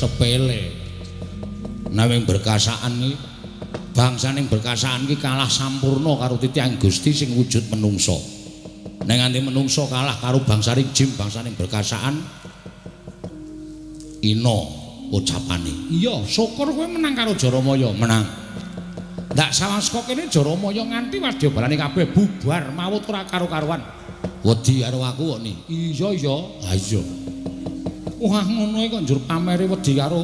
sepele. Nanging berkasaan iki bangsaning berkasaan iki kalah sampurna karo titiang Gusti sing wujud menungso. Nek nganti menungso kalah karo bangsaning jin bangsaning berkasaan ino ucapane. Iya, syukur kowe menang karo Jaramaya, menang. Ndak sawasko kene Jaramaya nganti wadyabalane kabeh bubar mawut ora karo-karuan. Wedi karo aku kok ni. Iya. Ha iya. Wah ngono kok njur pamere wedi karo.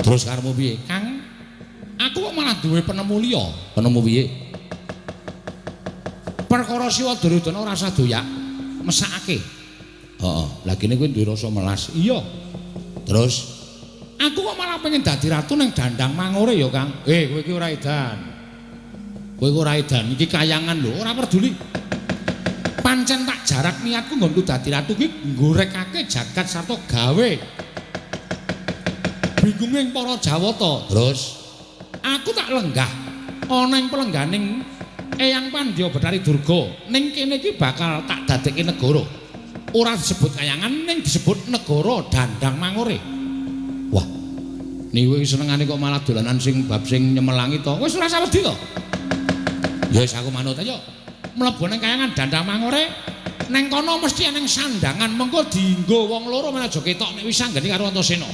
Terus karemu piye? Kang, aku kok malah duwe penemu liya. Penemu piye? Perkara Siwa Duryudana ora usah doyak, mesakake. Heeh, lah kene kowe duwe rasa melas. Iya. Terus aku kok malah pengen dadi ratu ning Dandang Mangore ya, Kang. Kowe iki ora edan. Kowe ora edan, iki kayangan lho, ora peduli. Pancen tak jarak niatku nggonku dadi ratu iki nggorekake jagat sarta gawe. Bingunging para Jawata. Terus aku tak lenggah ana ing pelengganing Eyang Pandya Betari Durga. Ning kene iki bakal tak dadekke negara. Ora disebut kayangan ning disebut negara Dandang Mangore. Wah, niku senengane kok malah dolanan sing bab sing nyemelangi to. Wis ora usah wedi to. Ya wis aku manut ayo. Mlebu ning kayangan Dandang Mangore. Neng kono mesti ana sandangan mengko dienggo wong loro men aja ketok nek wis anggeni karo Antasena.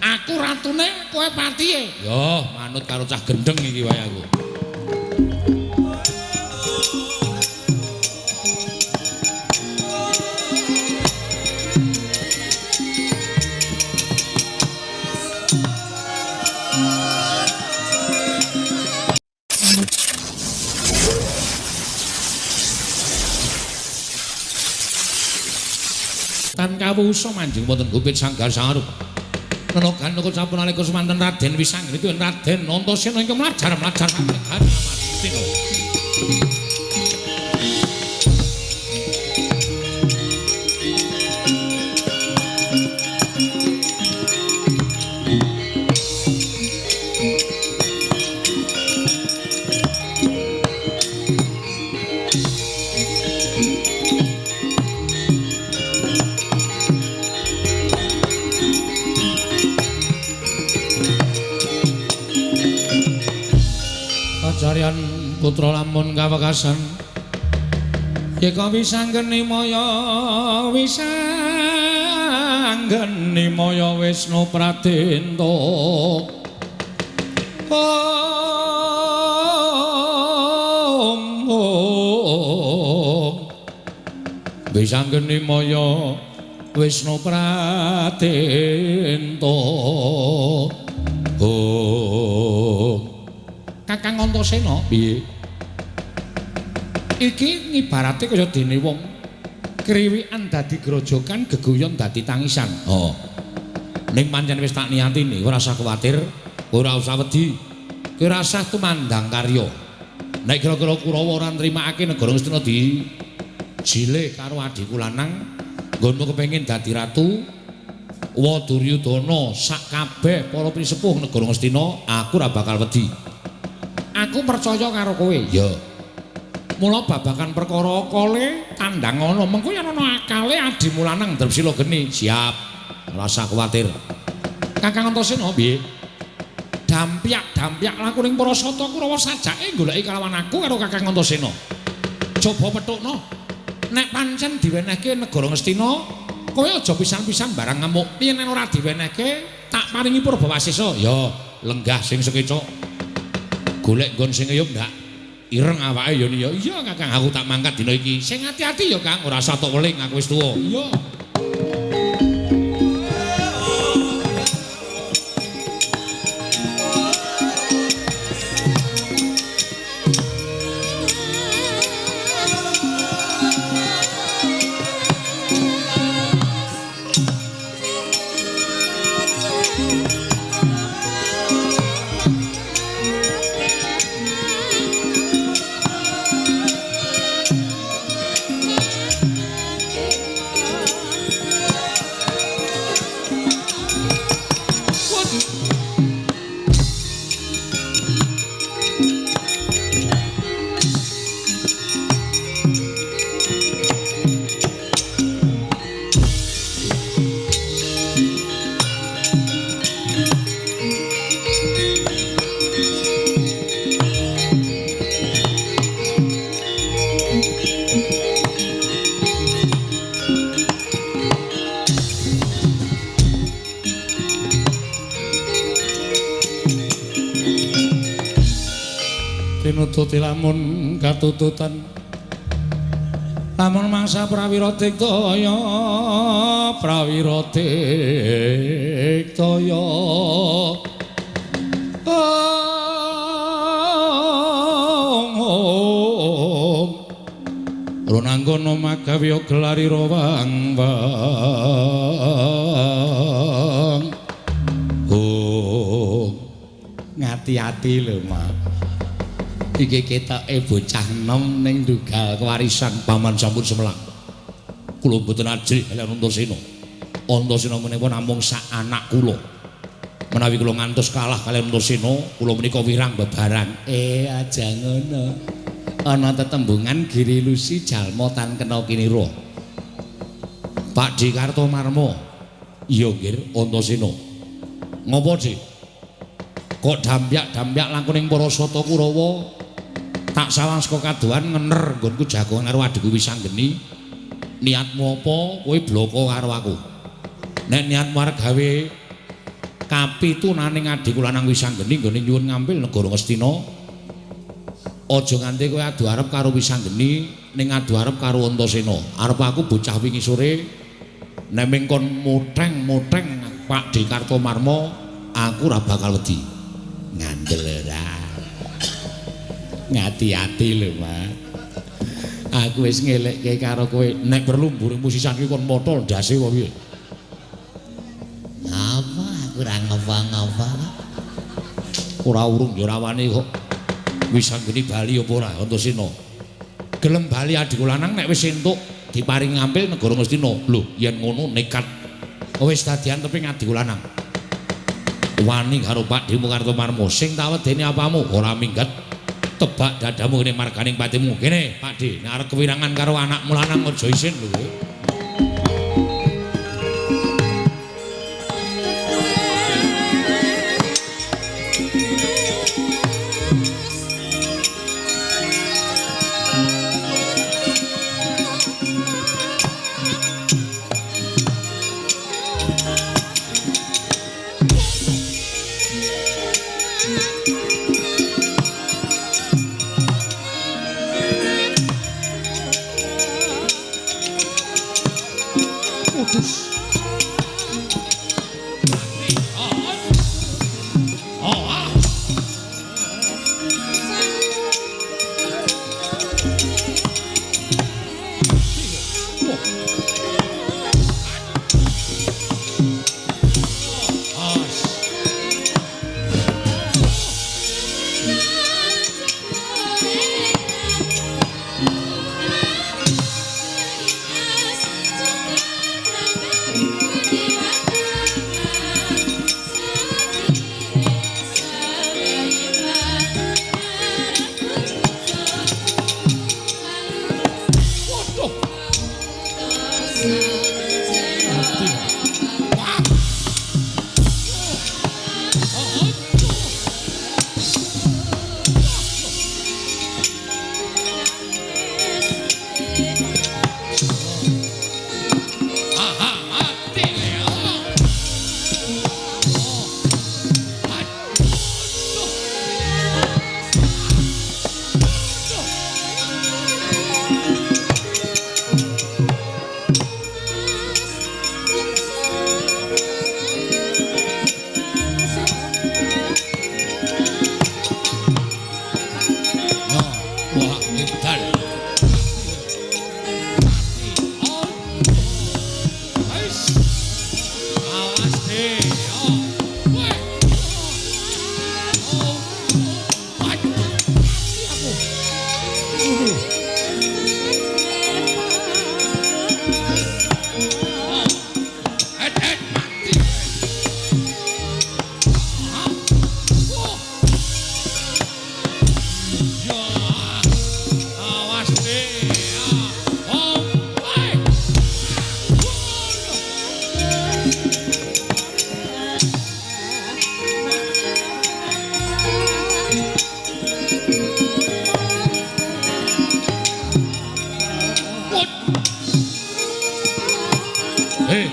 Aku ratune, kowe patihe. Yo, manut karo cah gendeng iki wae aku. Tan kawusa manjing wonten Gupit Sanggar Sangarup. Nenogan nukut sapunalika semanten Raden Wisanggeni itu Raden Antasena ingkang mlajar sampai hari Amartino. Carian putra lamun kawekasan yeka Wisanggeni Maya Wisnu Pradenta Wisanggeni Maya Wisnu Pradenta Kakang Antasena piye? Iki ngibarate kaya dene wong kriwikan dadi grojokan geguyon dadi tangisan. Oh. Ning pancen wis tak niatine, ora usah kuwatir, ora usah wedi. Kowe ora usah tumandang karya. Nek kira-kira Kurawa ora nrimakake negara Ngastina di jile karo adhiku lanang, nggonmu kepengin dadi ratu Duryudana sak kabeh para pisepuh negara Ngastina, aku ora bakal wedi. Aku percaya karo kowe. Ya. Mula babagan perkara akale kandhang ana, mengko yen ana akale adimu lanang Dresila Geni, siap. Ora usah kuwatir. Kakang Antasena piye? Dampyak laku ning para sata Kurawa sajake goleki kalawan aku karo Kakang Antasena. Coba petukno. Nek pancen diwenehke negara Ngastina, kowe aja pisan-pisan barang ngemuk. Yen ora diwenehke, tak paringi Purbawasesa. Ya, lenggah sing sekecok. Golek nggon sing eyup ndak ireng awake ya ya iya Kakang aku tak mangkat dina iki sing ati-ati ya Kang ora usah tok weling aku wis tuwa iya nututi lamun katututan lamun mangsa prawira diktaya Ronanggono magawe gelari rawang bang ngati-ati lho Mak iki ketoke bocah enom ning dugal kewarisan paman sampun semelang kula mboten ajrih kaliyan Antasena Antasena menika namung sak anak kula menawi kula ngantos kalah kaliyan Antasena kula menika wirang bebarang aja ngono ana tetembungan Giri Lusi jalma tan kena kinira Pak Di Kartomarma iya nggih Antasena ngopo Dik kok dambyak-dambyak langkuning para sata Kurawa tak sawang saka kadohan ngener nggonku jagongan karo adikku Wisanggeni niatmu apa kowe bloko karo aku nek niatmu arep gawe kapitunaning adikku lanang Wisanggeni nggone nyuwun ngampil negara Ngastina aja nganti kowe adu arep karo Wisanggeni ning adu arep karo Antasena arep aku bocah wingi sore nek mengkon mutheng-mutheng Pak Di Kartomarma aku ora bakal wedi ngandel ora ngati-ati lho Mas aku wis ngelekke karo kowe nek perlu mburi musisan iki kon motol ndase kok piye apa aku ora ngapa-ngapa ora urung ya ora wani kok Wisanggeni bali apa ora Antasena gelem bali adikku lanang nek wis entuk diparing ngampil negara Ngastina lho yen ngono nekat wis dadian teping adikku lanang wani karo Pak Di Kartomarma sing tak wedeni apamu ora minggat tebak dadamu kene marganing patimu kene Pak Di nek arep kewirangan karo anakmu lanang aja isin lho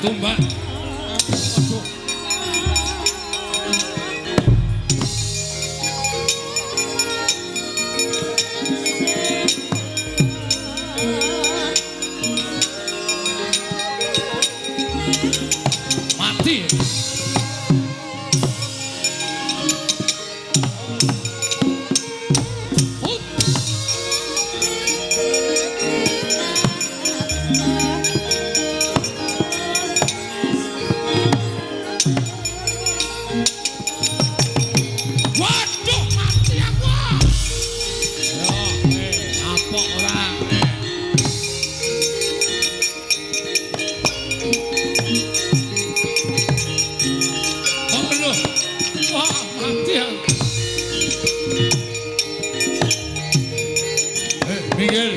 tumbak. mati. Waduh, mati aku. Ayo, apa ora? Aduh. Wah, mati aku. Minggir.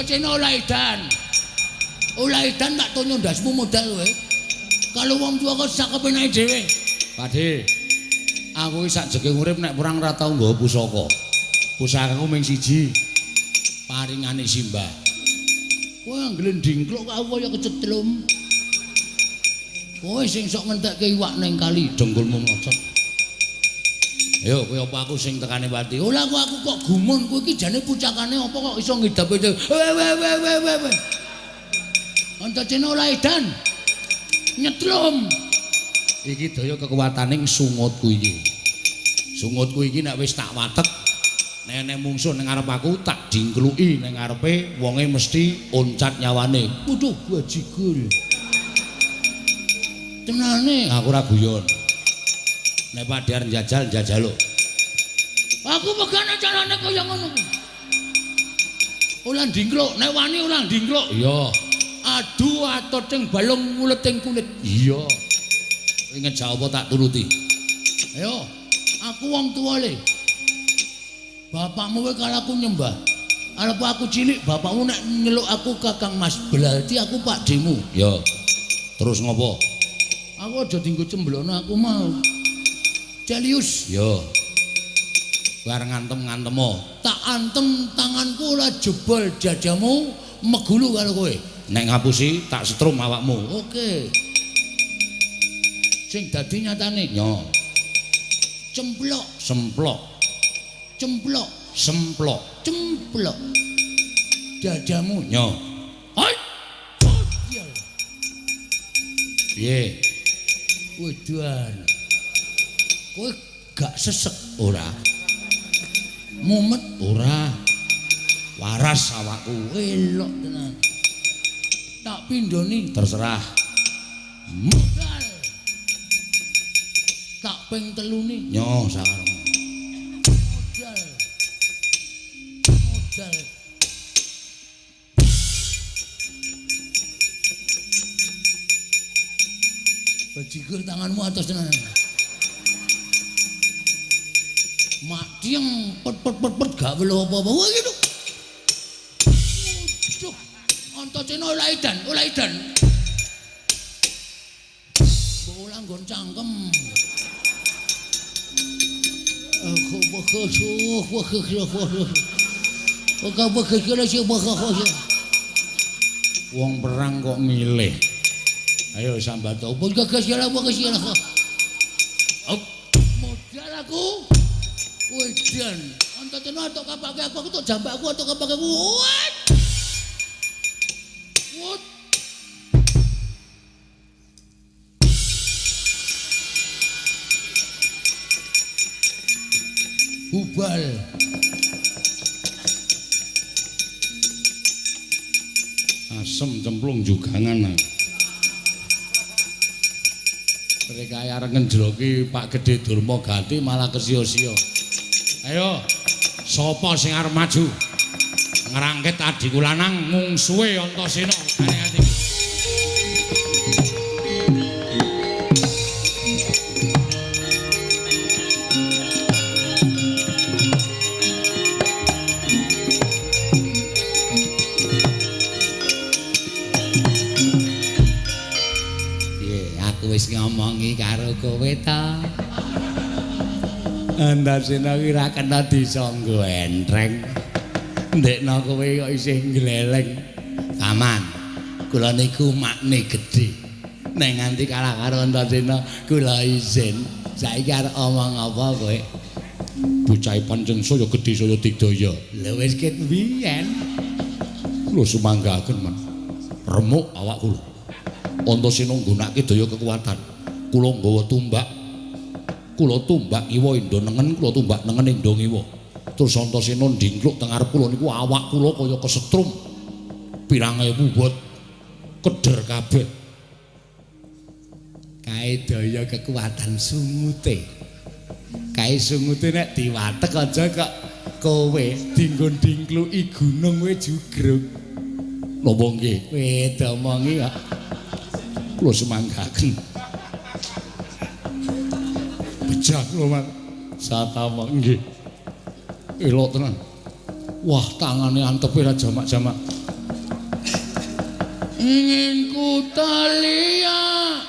Cina olah edan tak tonyo ndasmu modal kowe. Kalau wong tua kok sak kepenake dhewe. Pakde. Aku iki sak jeke urip nek perang ora tau nggawa pusaka. Pusakaku mung siji. Paringane Simbah. Kowe nglendingkluk aku kaya kecetlum. Kowe sing sok ngentekke iwak ning kali dengkulmu mlocot. Ayo kowe apa aku sing tekane pati. Olah aku kok gumun kowe iki jane pucakane apa kok iso ngidape. We. Antasena olah edan. Nyetlum. Iki daya kekuwataning sungutku iki. Sungutku iki nek wis tak watek, nek mungsuh ning ngarep aku tak dingkluki ning ngarepe wonge mesti oncat nyawane. Waduh, bajigul. Tenane aku ora guyon. Nek padhe arep njajal lho. Aku megane carane kaya ngono. Ulah ndingkluk, nek wani ulah ndingkluk. Iya. Adu atoting balung nguleting kulit. Iya. Inget jawab tak turuti. Ayo, aku wong tuwa le. Bapakmu kowe kalau aku nyembah. Arep aku cilik, bapakmu nek nyeluk aku Kakang Mas, berarti aku pakdemu. Ya. Terus ngopo? Aku aja dienggo cemblono aku mau. Celius. Ya. Bareng ngantem-ngantemo. Tak antem tanganku ora jebol jajamu megulu karo kowe. Nek ngapusi tak setrum awakmu. Oke. Sing dadi nyatane nyo. Cemplok, semplok. Cemplok, semplok, cemplok. Dadamu nyo. Hai. Piye? Wedan. Kowe gak sesek ora? Mumet ora? Waras awakku elok tenan. Tak pindhoni terserah. Modal. Tak ping telune nyo sakarepmu. Modal. Bajigur tanganmu atas tenan. Mak tiang pet gak welo apa-apa. Wah gitu. Antacena olah edan. Bola nggon cangkem. Wong perang kok milih. Ayo sambat opo gagas ya apa kesian aku. Modal aku. Wedan, antacena atok kapake aku tok jambakku atok kapake aku. What? Bubal. Asem cemplung jugangan. Mereka arep ngenjloki Pak Gedhe Durma Ganti malah kesio-sio. Ayo, sapa sing arep maju? Ngrangket adhiku lanang mungsuhe Antasena. Kane ati. Aku wis ngomongi karo kowe ta. Antasena ki ra kena disangga entreng. Ndekno kowe kok isih gleleng. Paman, kula niku makne gedhe. Nek nganti kalah karo Antasena kula izin. Saiki arep omong apa kowe? Bocah pancen saya gedhe saya digdaya. Lha wis ket biyen. Kula sumanggaken, Man. Remuk awak kula. Antasena nggunakake daya kekuatan. Kula nggawa tumbak. Kula tumbak kiwa endo nengen, kula tumbak nengen endo ngiwa. Terus Antasena ndingkluk teng arep kula niku awak kula kaya kesetrum. Pirang ewu bot keder kabeh. Kae daya kekuatan sumute. Kae sumute nek diwatek aja kok kowe dinggo ndingkluki gunung kowe jugruk. Napa nggih? Kowe domongi kok. Kula semanggaken. Bejak lho, Man. Satama nggih. Elok tenan. Wah, tangane antepe ra jamak-jamak. Ingin ku talia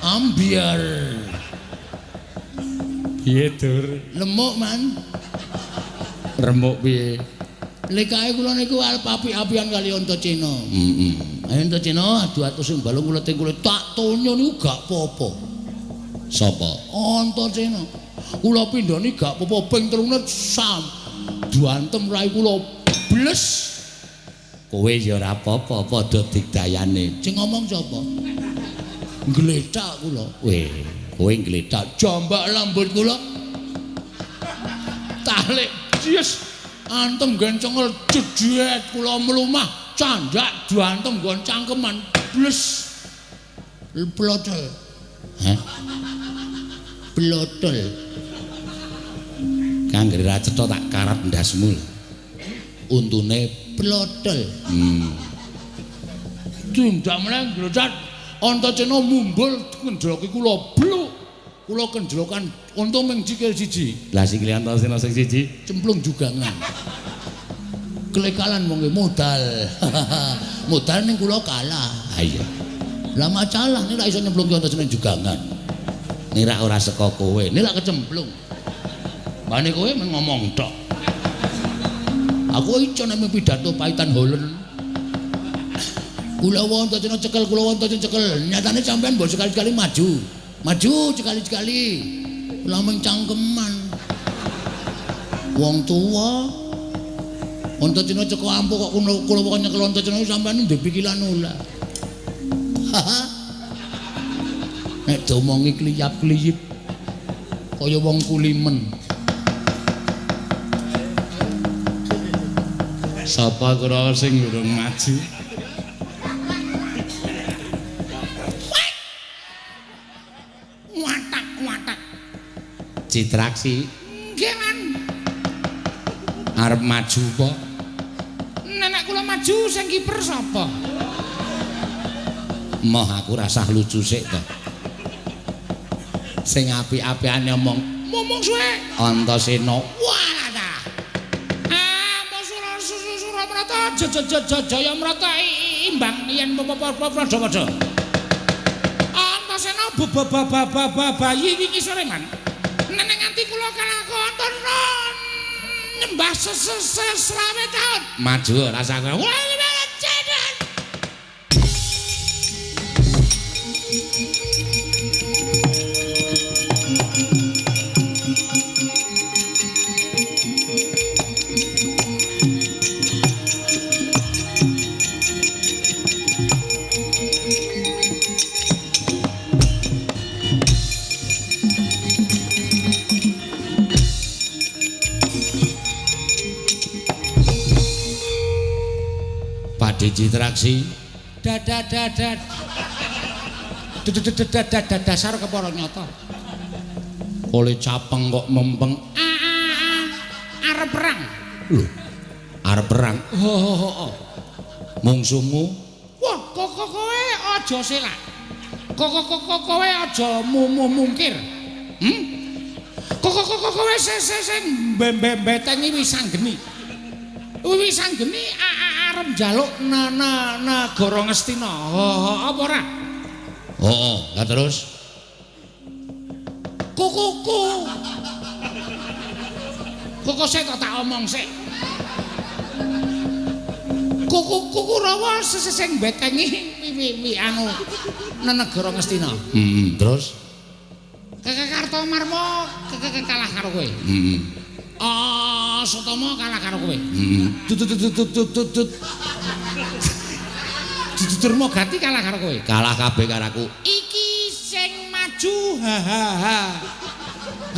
ambiar. Piye, Dur? Lemuk, Man. Remuk piye? Lekae kula niku arep apik-apian kali Antasena. Ayo Antasena adu-adu sing balung kula teng kula tak tonyo niku gak apa-apa. Sapa? Antasena. Kula pindhani gak apa-apa ping 3 sam. Duantem rai kula bles. Kowe ya ora apa-apa padha digdayane. Sing ngomong sapa? Gletak kula. Weh, kowe gletak jambak lambut kula. Talik yes. Antem gencengel jejet kula mlumah candak duantem nggon cangkeman bles. Plotol. Hah? Plotol. Kangge ra cetha tak karap ndasmu. Untune plotol. Tindak meneh glocak Antasena mumbul kendroki kula bluk. Kula kendrokan untung ming sikil siji. Lah sikile Antasena sing siji cemplung jugangan. Kelekalan wong modal. Modal ning kula kalah. Ha iya. Lah masalah nek ra iso nyemplung Antasena jugangan. Nek ora saka kowe, nek ra kecemplung. Mane kowe mung ngomong tok. Aku iso nek pidato paitan holen. Kula Antasena cekel, kula Antasena cekel. Nyatane sampean mbok sekali-sekali maju. Maju sekali-sekali. Kula mung cangkeman. Wong tuwa Antasena ceko ampuh kok kula kok nyekel Antasena sampean ndek pikiran ulah. Nek domongi kliyap-kliyip kaya wong kulimen. Sapa kira sing durung maju? Watak-watak. Citraksi. Nggih, Man. Arep maju apa? Nenek kula maju sing kiper sapa? Moh aku rasah lucu sik to. Sing apik-apikane ngomong suwe. Antasena. Wah ta. Suramrata Jayamrata imbang yen padha-padha. Antasena bayi wingi sore, Man. Nenek nganti kula kalah konton nyembah selawe tahun. Maju rasa kowe. Citraksi dasar kepara nyata oleh capeng kok mempeng arep perang lho arep perang mungsuhmu wah kok kowe aja selak kok kowe aja mungkir kok kowe sing betengi Wisanggeni arep njaluk negara Ngastina apa ora Oh, lah terus kuku sik tak omong sik. Kuku rawa sing bekengi anu negara Ngastina. Terus Kartomarma kalah karo kowe. Sutama kalah karo kowe. Durmagati kalah karo kowe. Kalah kabeh karo aku. Iki sing maju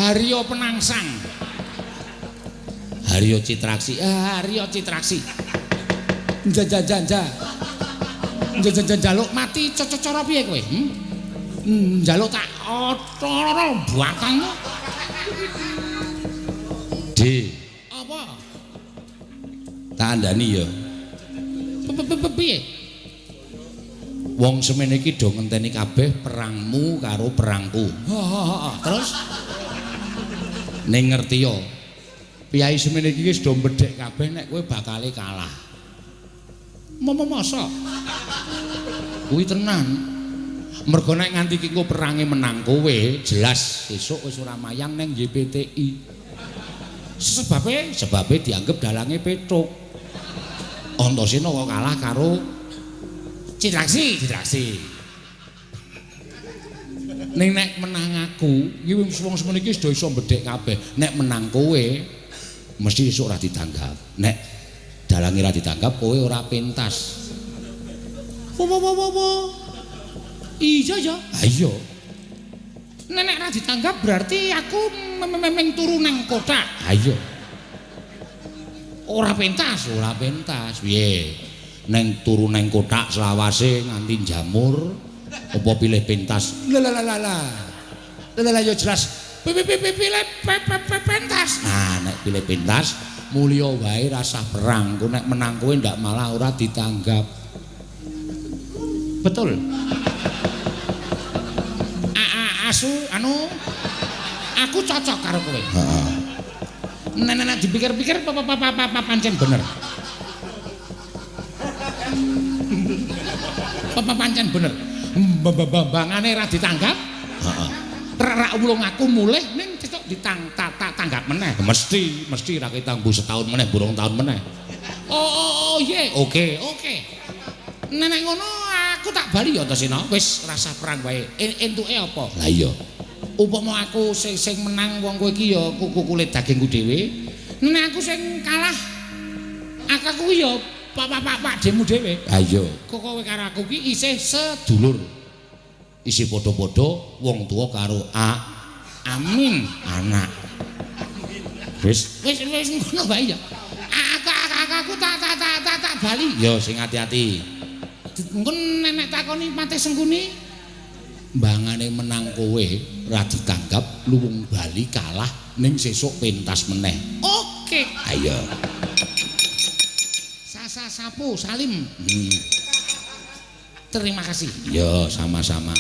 Haryo Penangsang. Haryo Citraksi. Haryo Citraksi. Njaluk mati cara piye kowe? Njaluk tak batangmu. D. Apa? Tak andani ya. Piye? Wong semene iki do ngenteni kabeh perangmu karo perangku. Terus ning ngerti yo. Piyai semene iki wis do mbedhek kabeh nek kowe bakale kalah. Mosok. Kuwi tenan. Mergo nek nganti iki engko perange menang kowe, jelas sesuk wis ora mayang ning YPTI. Sebabe dianggep dalange petuk. Antasena kok kalah karo Citraksi. Ning nek menang aku, iki wong semene iki wis do iso mbedhek kabeh. Nek menang kowe mesti esuk ora ditanggap. Nek dalange ora ditanggap kowe ora pentas. Iya ya. Iya. Nek ora ditanggap berarti aku memeng turu nang kotak. Iya. Ora pentas. Piye? Neng turu neng kotak selawase nganti jamur apa pilih pentas? Lah yo jelas pilih pentas. Nah, nek pilih pentas mulya wae rasah perang. Ku nek menang kowe ndak malah ora ditanggap. Betul. Aku cocok karo kowe. Heeh. Nek dipikir-pikir pancen bener. Pancen bener. Bangane ra ditanggap. Heeh. Rak ulung aku mulih ning cocok ditanggap meneh. Mesti ra ketanggu setahun meneh, burung tahun meneh. Oh, iya. Oke. Nek ngono aku tak bali ya Antasena. Wis rasa perang wae. Entuke apa? Lah iya. Upama aku sing menang wong kowe iki ya kulit dagingku dhewe. Nek aku sing kalah aku ya Pak demu dhewe. Ayo. Kowe karo aku iki isih Sedulur. Isi padha-padha wong tuwa karo Amin anak. Wis ngono wae ya. Aku tak bali. Yo sing ati-ati. Engko nek takoni Patih Sengkuni mbangane menang kowe ra ditanggap luwung bali kalah ning sesuk pentas meneh. Oke. Ayo. Sapu Salim. Terima kasih. Yo sama-sama.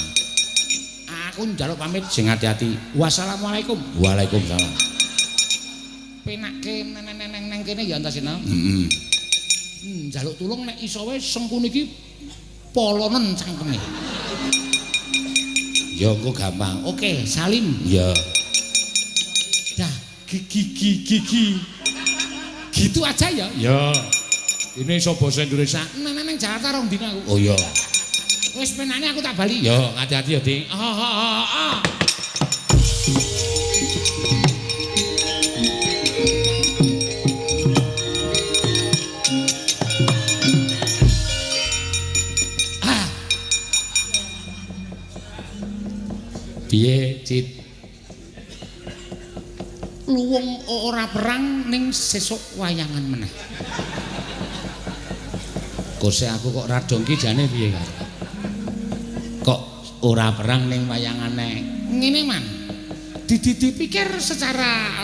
Aku njaluk pamit. Sing ati-ati. Wassalamualaikum. Waalaikumsalam. Penake neng kene ya Antasena. Heeh. Njaluk tulung nek iso wae Sengkuni iki polonen cangkeme. Ya engko gampang. Oke, Salim. Ya. Dah, gigi. Gitu aja ya. Ya. Ini iso basa Indonesia. Neng Jakarta rong dina aku. Oh iya. Wis penane aku tak bali. Ya, hati-hati ya, Dik. Piye, Cit? Luwung ora perang ning sesuk wayangan meneh. Kose aku kok radongki jane piye, Kak? Kok ora perang ning wayangane? Ngene man. Dipikir secara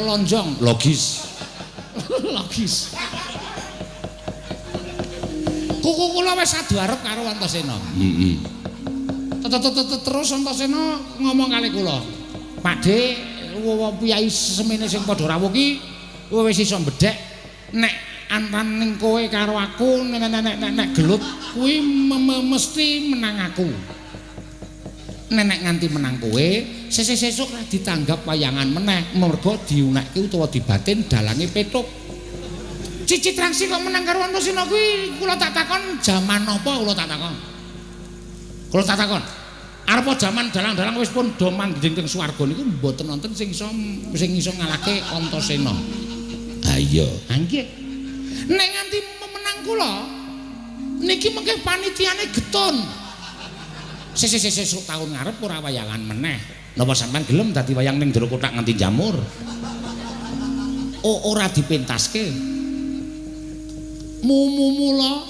lonjong, Logis. Kuku kula wis adu arep karo Antasena. Heeh. Terus Antasena ngomong kali kula. Pakde, piyai semene sing padha rawuh ki wis iso mbedhek nek antaning kowe karo aku nek gelut kuwi mesti menang aku. Nenek nganti menang kowe, sesuk ra ditanggap wayangan meneh, merga diunekke utawa dibatin dalange petuk. Cici Trangsi kok menang karo Antasena kuwi kula tak takon jaman napa kula tak takon. Kula tak takon. Arepa jaman dalang-dalang wis pun do manggih teng swarga niku mboten wonten sing iso ngalahke Antasena. Ha iya. Ha nggih. Nek nganti menang kula niki mengke panitiane getun. Sesuk taun ngarep ora wayangan meneh. Napa sampean gelem dadi wayang ning jero kotak nganti jamur? Ora dipentaske. Mumula.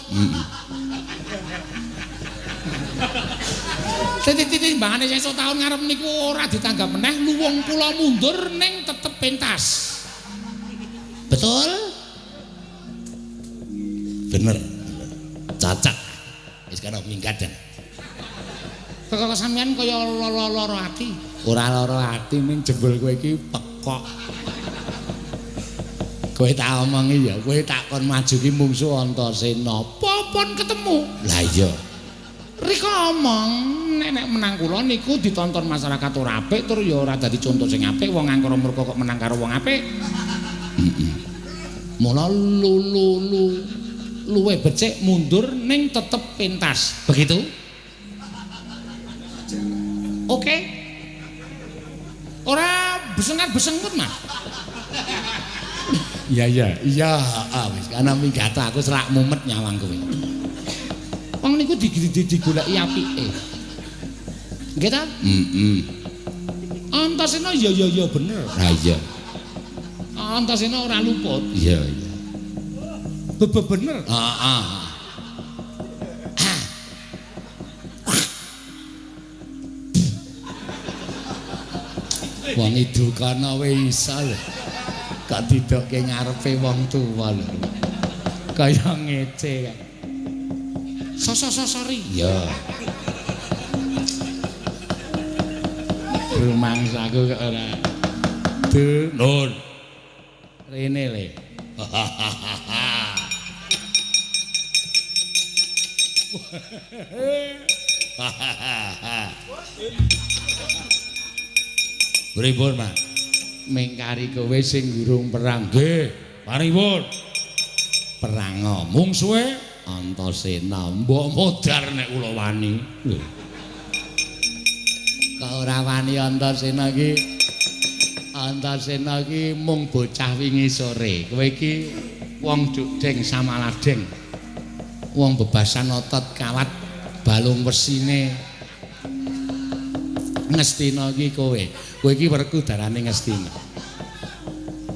Titik-timbangane sesuk taun ngarep niku ora ditanggap meneh, luwung kula mundur ning tetep pentas. Betul? Bener. Cacak. Wis kana minggat jan. Kok sampean kaya lara ati? Ora lara ati ning jebul kowe iki pekok. Kowe tak omongi ya, kowe tak kon maju ki mungsuh Antasena. Popon ketemu. Lah iya. Rika omong nek menang kula niku ditonton masyarakat ora apik tur ya ora dadi conto sing apik wong angkara murka kok menang karo wong apik. Mula luwe becik mundur ning tetep pentas. Begitu? Oke. Ora besengat-besengut, Mas. Iya, wis ana minggat aku serak mumet nyawang kowe. Wong niku digoleki apike. Nggih ta? Antasena ya bener. Ha iya. Antasena ora luput. Iya. Bener. Heeh. Wong idu kana wis lho. Kok didokke ngarepe wong tuwa lho. Kaya ngece kae. Sosori. Iya. Rumangsaku kok ora. Nun. Rene le. Pripun, Mas? Mengkari kowe sing gurung perang. Nggih, paripun. Perang mungsuhe Antasena mbok modar nek kula wani. Lho. kok ora wani Antasena iki. Antasena iki mung bocah wingi sore. Kowe iki wong Dukdeng Samaladeng. Wong bebasan otot kawat balung wesine. Ngestina iki kowe. Kowe iki werku darane Ngestina.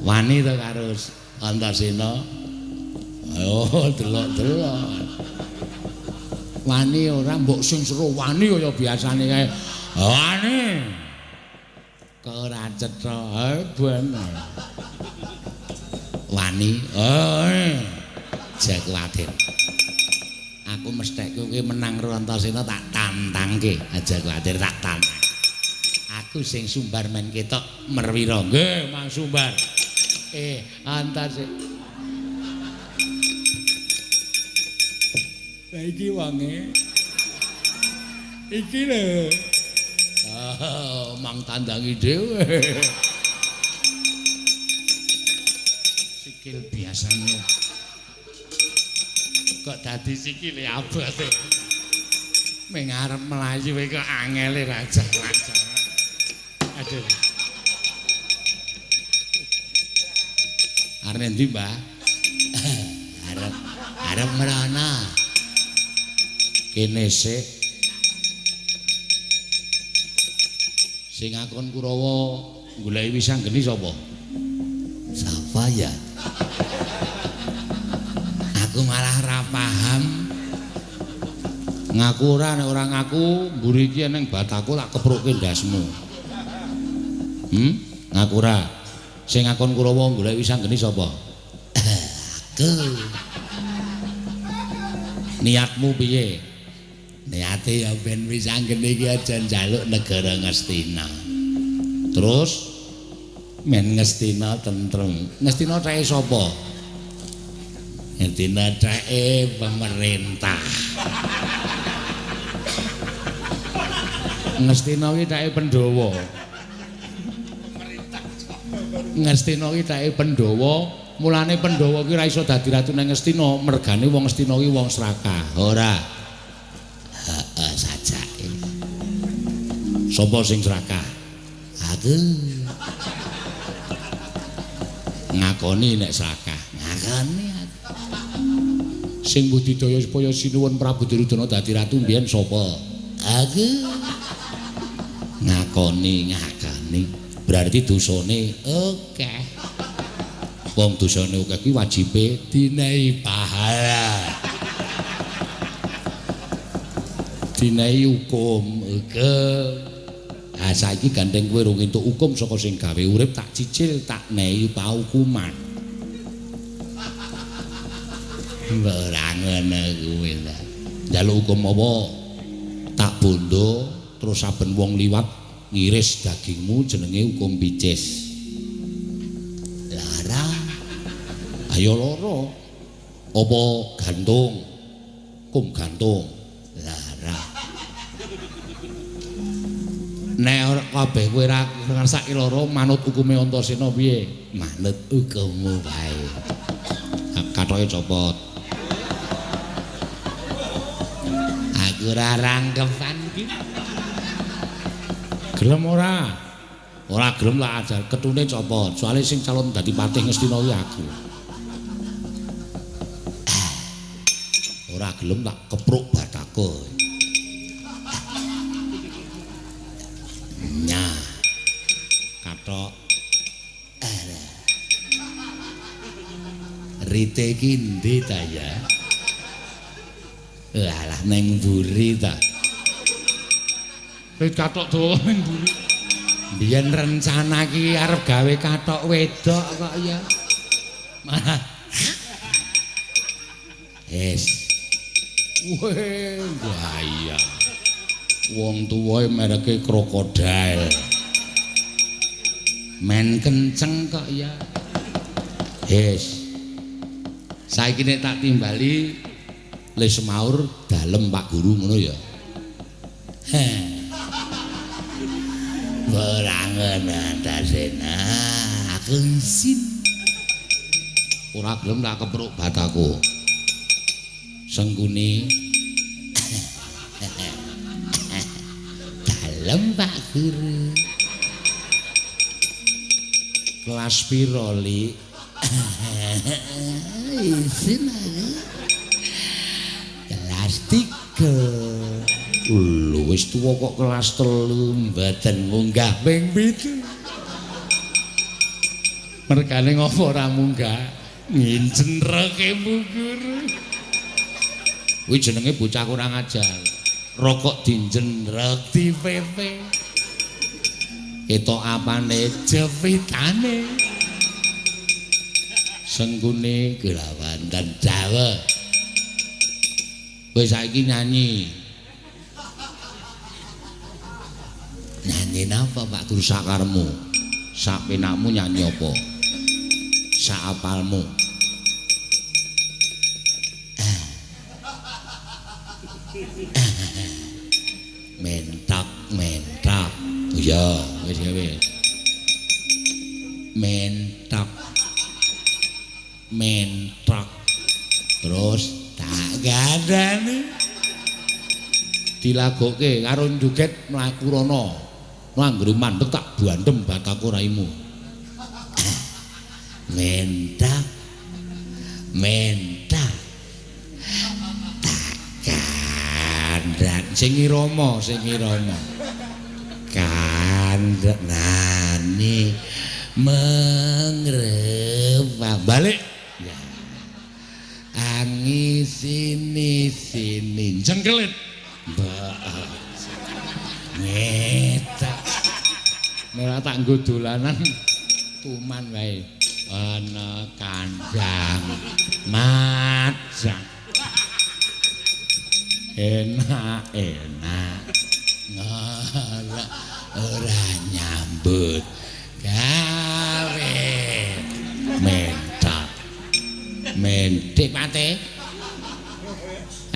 Wani to karo Antasena. Oh, delok-delok. Wani ora mbok sing seru wani kaya biasane kae. Wani. Kok ora cetha bener. Wani. Aja kuwatir. Aku mesthek kowe menang karo Antasena tak tantangke. Aja kuwatir tak tantang. Aku sing Sumbar men ketok merwira. Nggih, Mang Sumbar. Antasena. Lah iki wonge. Iki lho. Mang tandangi dhewe. Sikil biasane. Kok dadi sikile abot. Ming arep mlayu kok angele raja-raja. Aduh. Arep ndi, Mbah? Arep merana. Kene sik sing ngakon Kurawa goleki wisanggeni sapa? Sapa ya? Aku malah ora paham. Ngaku ora nek ora ngaku mburi iki ning bataku tak keprukke ndasmu. Ngaku ora. Sing ngakon Kurawa goleki wisanggeni sapa? Aku. Niatmu piye? Niate ya ben wisanggeni iki aja njaluk negara Ngastina. Terus men Ngastina tentrem. Ngastina cake sapa? Ngastina cake pemerintah. Ngastina ki cake Pandhawa. Ngastina ki cake Pandhawa, mulane Pandhawa ki ora iso dadi ratu nang Ngastina, mergane wong Ngastina ki wong serakah. Ora. Heeh sajake. Sapa sing serakah? Aku. Ngakoni nek serakah. Ngakoni aku. Sing budidaya supaya sinuwun Prabu Duryudana dadi ratu mbiyen sapa? Aku. Ngakoni. Berarti dosane akeh. Wong dosane akeh ki wajibe dinehi pahala. Dinehi hukum. Ah saiki gandeng kowe rung entuk hukum saka sing gawe urip tak cicil tak nehi paukuman. Ora ngono kuwi lho. Njaluk hukum apa? Tak bondo terus saben wong liwat ngiris dagingmu jenenge hukum picis. Lara. Ayo loro. Apa gantung? Hukum gantung. Lara. Nek ora kabeh kowe ra ngrasake lara manut hukume Antasena piye? Manut hukummu wae. Kathoke copot. Aku ora rangkepan iki. Gelem ora? Ora gelem lah ajal ketune copot. Soale sing calon dadi patih Ngastina kuwi aku. Ora gelem tak kepruk batako. Nyah. Kathok. Rite iki ndi ta ya? Alah neng mburi ta. Wis kathok dawa ning mburi. Biyen rencana ki arep gawe kathok wedok kok ya. Malah Weh, bahaya. Wong tuwae mereke krokodil. Men kenceng kok ya. Saiki nek tak timbali le semaur dalem Pak Guru ngono ya. Ora ngono Antasena, aku isin. Ora gelem tak kepruk bataku. Sengguni dalem Pak Guru. Kelas piro Li? Isin aku. Kelas 3. Lho wis tuwa kok kelas 3 mboten munggah ping 7. Mergane ngopo ora munggah? Ngincenreke Bu Guru. Kuwi jenenge bocah kurang ajar. Rokok dinjenrek dipepe. Ketok apane jepitane. Senggune kelawan dan Jawa. Kowe saiki nyanyi. Nyanyi napa Pak Guru sakarmu? Sak penakmu nyanyi apa? Sak apalmu. Mentak. Ya, wis. Mentak. Terus tak gandani. Dilagokke karo joget mlaku rono. Anggere mandeg tak bandem bataku raimu. Mentak. Kandhan sing irama. Kandhanane mengrep balik. Ya. Angi sini jengkelit. Ngetak. Nek tak nggo dolanan kuman wae. Ana kandhang majang. Enak. Ngono ora nyambut gawe. Mentik mate.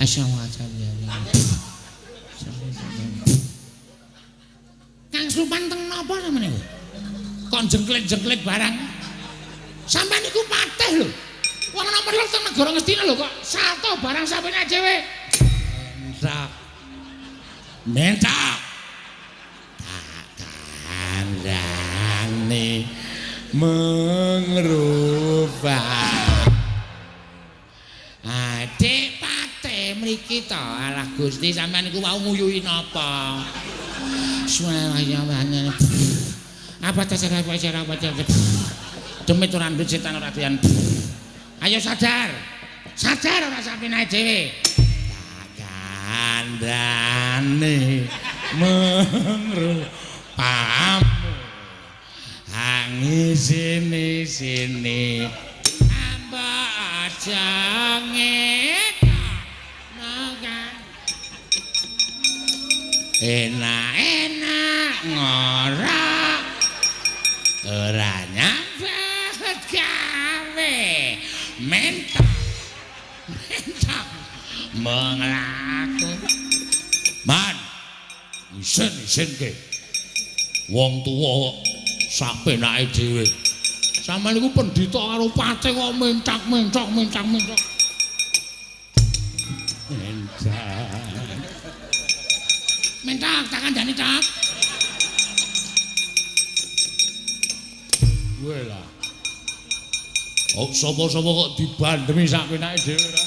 Assalamualaikum. Kesurupan teng napa sampeyan niku? Kok jengklit-jengklit barang. Sampeyan niku patih lho. Wong nomor loro teng negara Ngastina lho kok salto barang sampeyan dhewe. Mentak. Mentak. Kandhane mengrubah. Adik patih mriki to. Alah Gusti sampeyan niku wau nguyuhi napa? Suaranya mana? Apa terserah demit ora ndut setan ora doyan. Ayo sadar. Sadar ora sampeyan dhewe. Kandhane mengrupamu. Hangi sini amba jange naga enak ngora ora nyambet gawe mentak menglaku man isin ke wong tuwa sapenake dhewe sampeyan niku pendhita karo patih kok mentak mentak tak kandhani tak kowe lah kok sapa-sapa kok dibandemi sapenake dhewe ora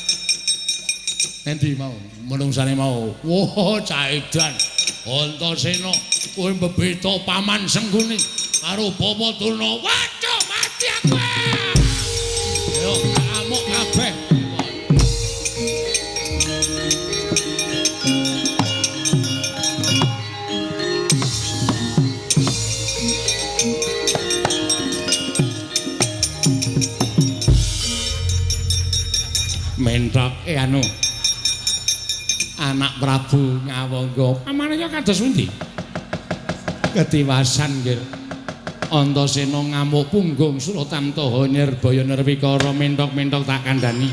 endi mau menungsane mau wah cah edan Antasena kowe mbebeta paman Sengguni karo Bapa Durna waduh mati aku ayo amuk kabeh mentok anu anak Prabu Ngawangga pamanaya kados pundi ketiwasan nggih Antasena ngamuk punggung Suratamtaha Nirbaya Nirwikara mentok-mentok tak kandhani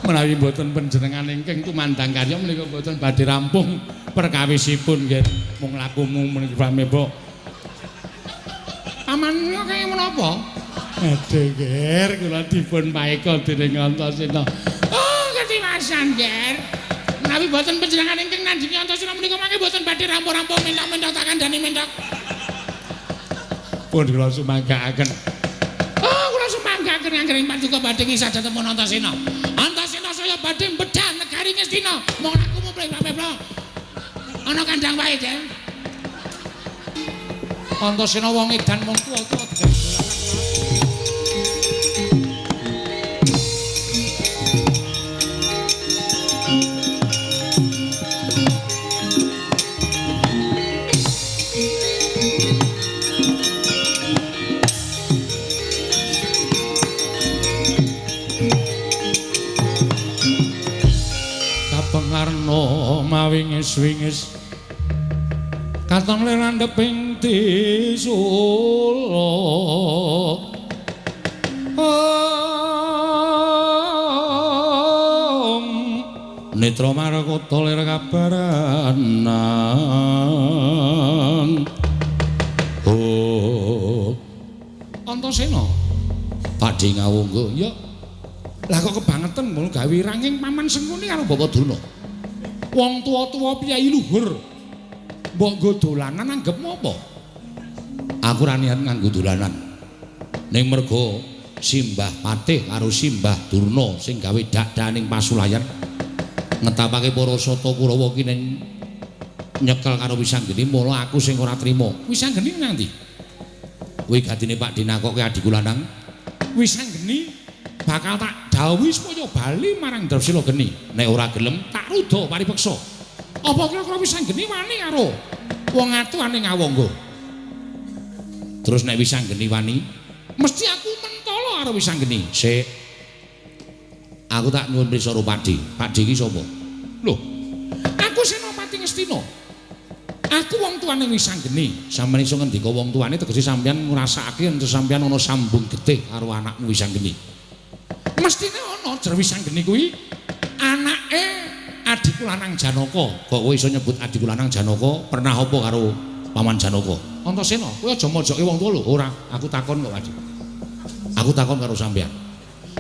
menawi mboten panjenengan ingkang tumandang karya menika mboten badhe rampung perkawisipun nggih mung lakumu menika prameba pamannya kaya menapa aduh ger kula dipun paeka dening Antasena ketiwasan ger menawi mboten panjenengan ingkang nandhingi Antasena menika mangke mboten badhe rampung-rampung mentok-mentok tak kandhani mentok pun kula sumanggaaken kula sumanggaaken anggering paduka badhe ngisah dhateng Antasena saya badhe mbedhah negari Ngastina mong lakumu mrene ana kandhang wae ger Antasena wong edan mung tuwa-tuwa digandolaken Pengarno mawingis-wingis katon lerandheping Tisula Netra Marakota ler kabaranan Antasena badhe ngawungga ya lah kok kebangetan ngono gawe ranging paman Sengguni karo Bapa Durna. Wong tuwa-tuwa piyai luhur. Mbok nggo dolanan anggep apa? Aku ra niat nganggo dolanan. Ning mergo Simbah Patih karo Simbah Durna sing gawe dak-daning pasulayan ngetapake para sata Kurawa ki ning nyekel karo Wisanggeni mula aku sing ora trima. Wisanggeni nang ndi? Kowe gadine Pak Dinakoke adhiku lanang. Wisanggeni bakal tak dawuhi supaya bali marang Drasila Geni. Nek ora gelem tak rudha paripeksa. Apa kira-kira Wisanggeni wani karo wong atuhane Ngawangga? Terus nek Wisanggeni wani, mesti aku mentala karo Wisanggeni. Sik. Aku tak nyuwun prisa Rupadi. Pakdi iki sapa? Lho. Aku Senopati Ngastina. Aku wong tuane Wisanggeni. Sampeyan iso ngendika wong tuane tegese sampeyan ngrasakake yen sampeyan ana sambung getih karo anakmu Wisanggeni. Mestine ana jer Wisanggeni kuwi anake adikku lanang Janaka. Kok kowe iso nyebut adikku lanang Janaka? Pernah apa karo Paman Janaka? Antasena, kowe aja mojoke wong tuwa lho. Ora, aku takon kok, Adik. Aku takon karo sampean.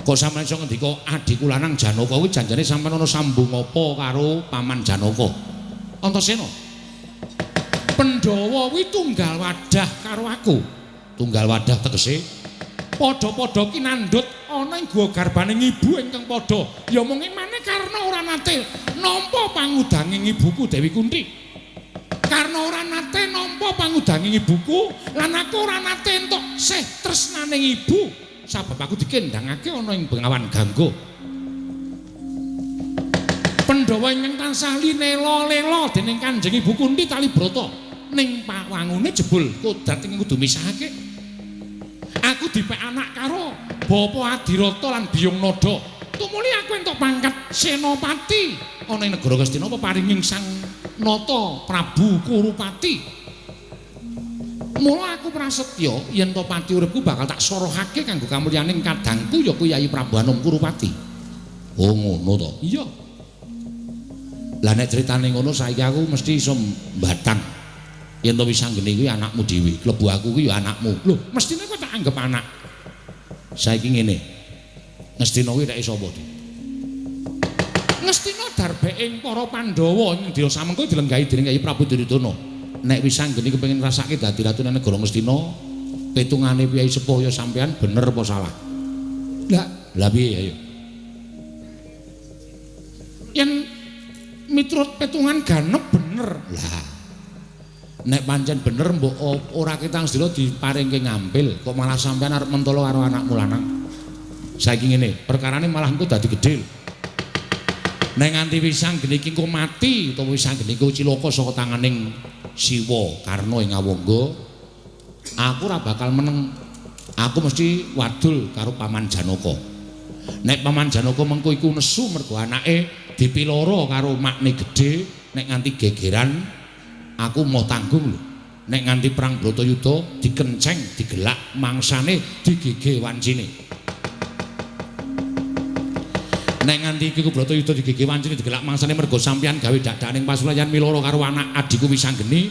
Kok sampean iso ngendika adikku lanang Janaka kuwi janjane sampean ana sambung apa karo Paman Janaka? Antasena. Pandhawa kuwi tunggal wadah karo aku. Tunggal wadah tegese padha-padha kinandhut ana ing guwa garbaning ibu ingkang padha ya mung maneh karena ora nate nampa pangudanging ibuku Dewi Kunthi. Karena ora nate nampa pangudanging ibuku lan aku ora nate entuk sih tresnaning ibu sabab aku dikendhangake ana ing Bengawan Ganggo. Pandhawa ingkang tansah linela-lela dening Kanjeng Ibu Kunthi Talibrata ning pawangune jebul kodrat ing kudu misahake. Aku dipek anak karo Bapa Adirata lan Biyung Nada. Tumuli aku entuk pangkat senopati ana ing negara Ngastina paringing Sang Nata Prabu Kurupati. Mula aku prasetya yen to pati uripku bakal tak sorohake kanggo kamulyaning kadangku ya Kyai Prabu Anom Kurupati. Oh ngono to. Iya. Lah nek critane ngono saiki aku mesti iso mbatang. Yen to Wisanggeni kuwi anakmu dhewe, klebu aku kuwi ya anakmu. Lho, mestine kok tak anggap anak. Saiki ngene. Ngastina kuwi rek sapa, Dik? Ngastina darbeking para Pandhawa ing dina samengko dilenggahi dening Kyai Prabu Duryudana. Nek Wisanggeni kepengin ngrasake dadi ratune negara Ngastina, petungane piyai sepuh ya sampean bener apa salah? Lah piye ayo? Yen miturut petungan ganep bener. Lah nek pancen bener mbok ora kitang sedina diparingke ngampil kok malah sampean arep mentolo karo anakmu lanang. Saiki ngene, perkarane malah engko dadi gedhe. Nek nganti Wisanggeni iki engko mati utawa Wisanggeni iki cilaka saka tanganing Siwa Karna ing Awangga, aku ora bakal meneng. Aku mesti wadul karo Paman Janaka. Nek Paman Janaka mengko iku nesu mergo anake dipiloro karo makne gedhe, nek nganti gegeran aku mau tanggung lho. Nek nganti perang Bratayuda dikenceng, digelak mangsane, digege wancine. Nek nganti iki Bratayuda digege wancine, digelak mangsane mergo sampeyan gawe dak-dakaning pasulayan miloro karo anak adikku Wisanggeni.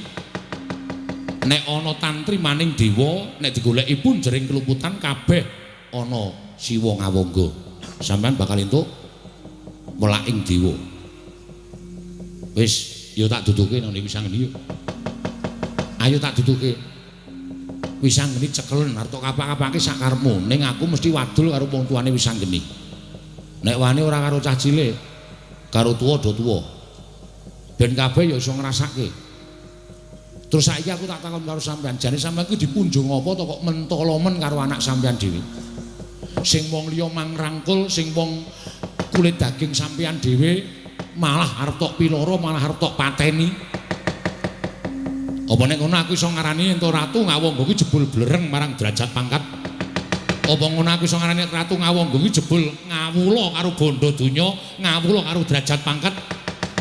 Nek ana tantri maning dewa, nek digoleki pun jering kelumputan kabeh ana Siwa Ngawangga. Sampeyan bakal entuk melaking dewa. Wis ya tak duduke nang Wisanggeni yo. Ayo tak duduke. Wisanggeni cekelen arep kapak-kapake sak karepmu, ning aku mesti wadul karo wong tuane Wisanggeni. Nek wani ora karo cah cilik, karo tuwa do tuwa. Ben kabeh ya iso ngrasake. Terus saiki aku tak takon karo sampean, jane sampean ku dipunjung apa to kok mentolomen karo anak sampean dhewe? Sing wong liya mangrangkul, sing wong kulit daging sampean dhewe malah arep tok piloro, malah arep tok pateni. Apa nek ngono aku iso ngarani ento Ratu Ngawangga kuwi jebul blereng marang derajat pangkat? Apa ngono aku iso ngarani Ratu Ngawangga kuwi jebul ngawula karo bondo donya, ngawula karo derajat pangkat?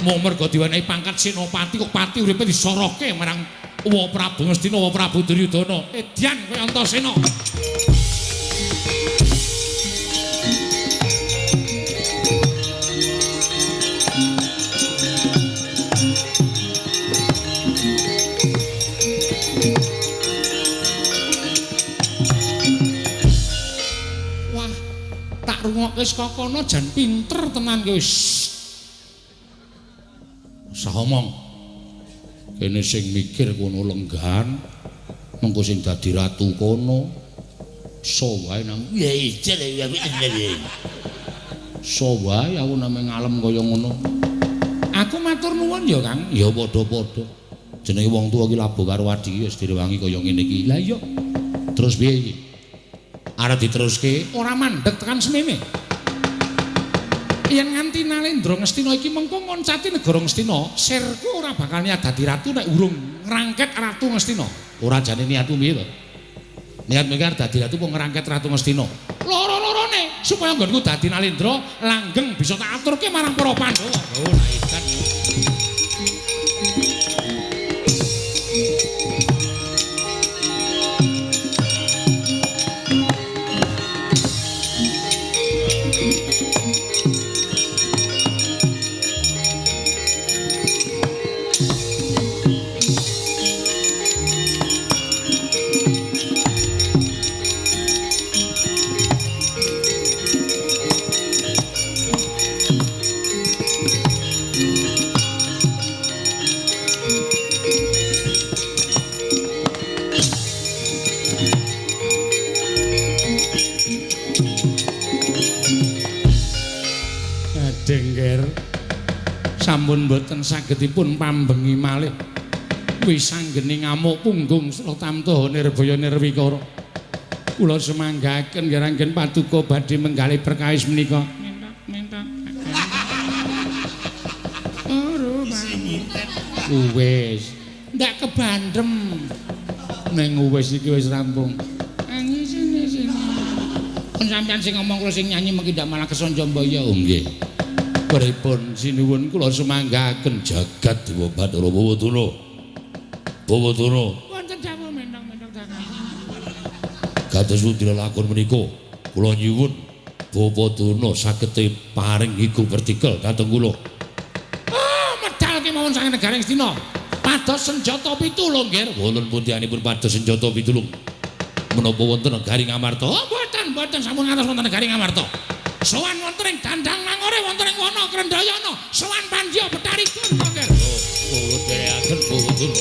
Mung mergo diwenehi pangkat senopati kok pati uripe disorohke marang Wa Prabu Ngastina, Wa Prabu Duryudana. Edyan kowe Antasena. Rungokke saka kono jan pinter tenan kowe. Usah omong. Kene sing mikir kono lenggahan, mengko sing dadi ratu kono. So wae nang ya ijel ya bener. So wae aku name ngalem kaya ngono. Aku matur nuwun ya Kang, ya padha-padha. Jenenge wong tuwa ki labuh karo adike wis direwangi kaya ngene iki. Lah iya. Terus piye iki? Arep diteruske ora mandeg tekan semene. Yen nganti Nalendra Ngastina iki mengko ngoncati negara Ngastina, sirku ora bakal niat dadi ratu nek urung ngrangket Ratu Ngastina. Ora jane niatmu piye to? Niat mikir dadi ratu kok ngrangket Ratu Ngastina. Loro-lorone supaya nggonku dadi Nalendra langgeng bisa tak aturke marang para Pandhawa. Oh, naikan. sampun boten sagedipun pambengi malih wisanggeni ngamuk punggung sra tamtuha nirbaya nirwikara kula semanggaken garangken paduka badhe menggalih perkawis menika mentak wis ndak kebandem ning wis iki wis rampung sini kon sampean sing ngomong kula sing nyanyi mengki ndak malah kesonjo mbaya nggih pripun sinuwun kula semanggaken jagat Dewa Bathara Bawatara wonten dawuh mentang-mentang dagang kados pundi lakon menika kula nyuwun Bawadana saged paring iku vertikal dhateng kula medal ki mawon saking negara Ngastina pados senjata pitulung nggih wonten pundianipun pados senjata pitulung menapa wonten Garing Amarta mboten sampun ngantos wonten Garing Amarta sowan wonten ing Dandang Mangore wonten ing Wana Krendayana sowan Pandya Betari Durna nggih kula dhereaken Bawadana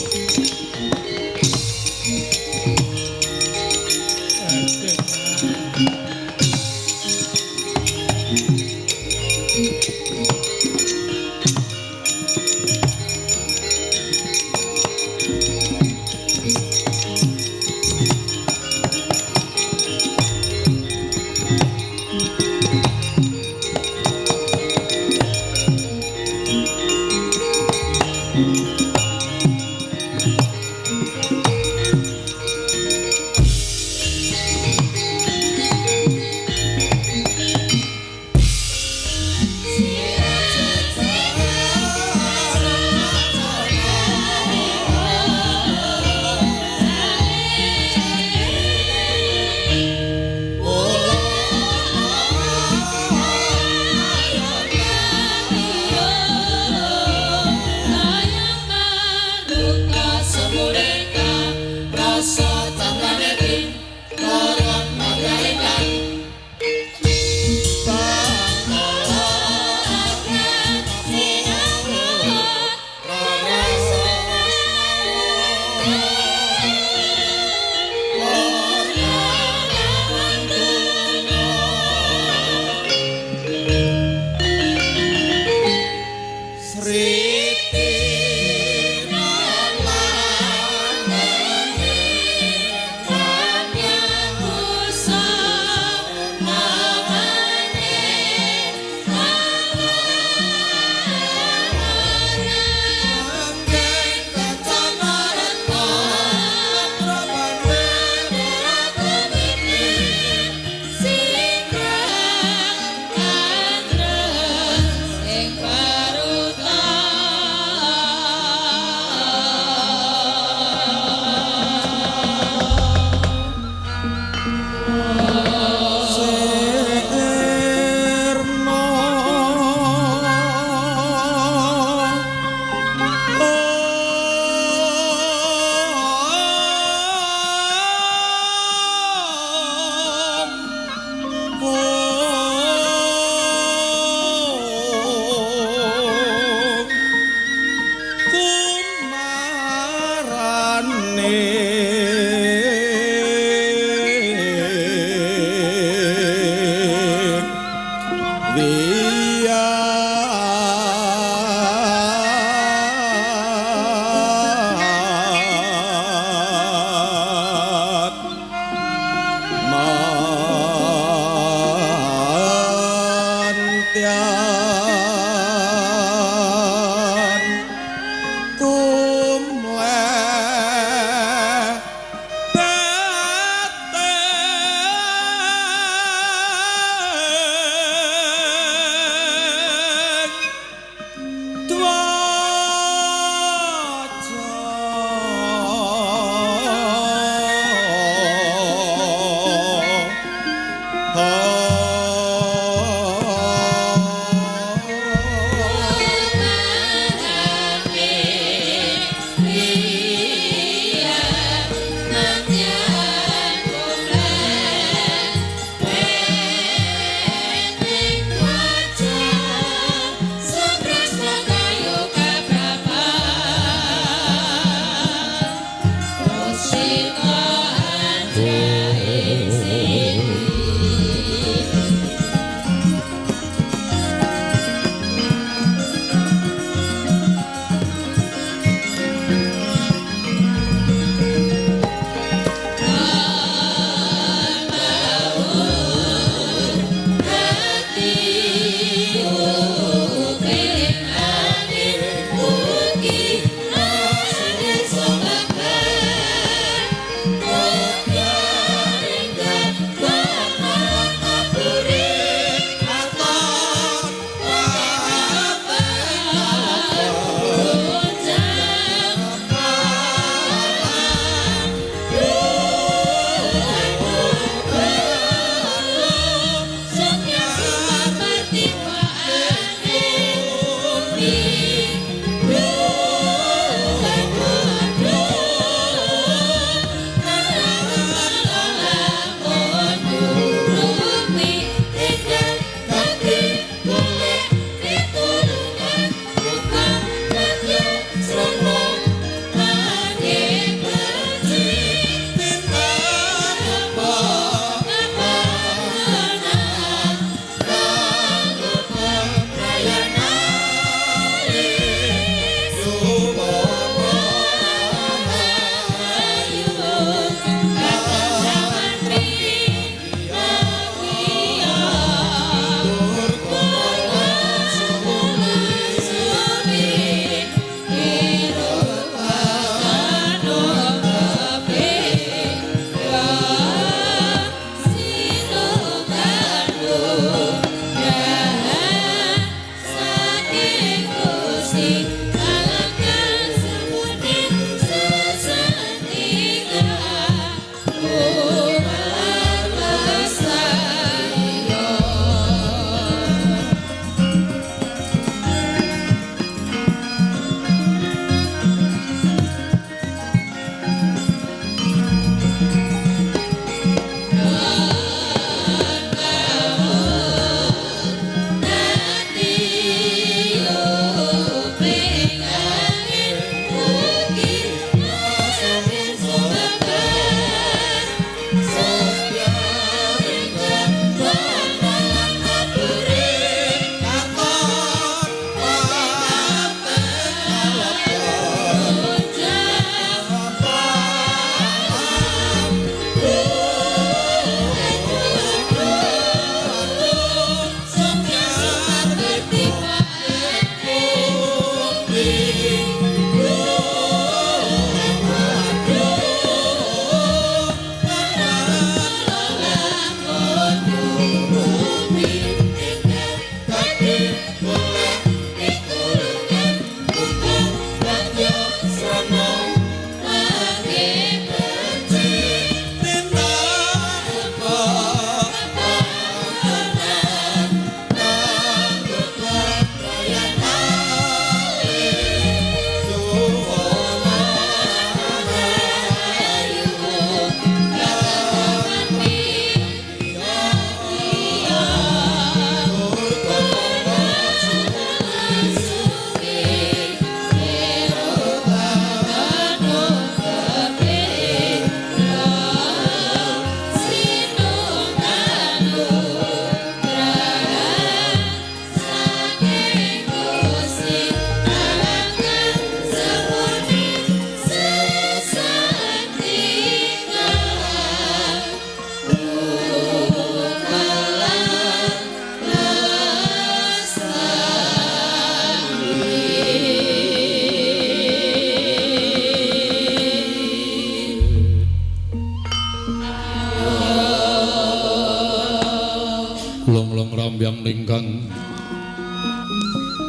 rambyang ningkang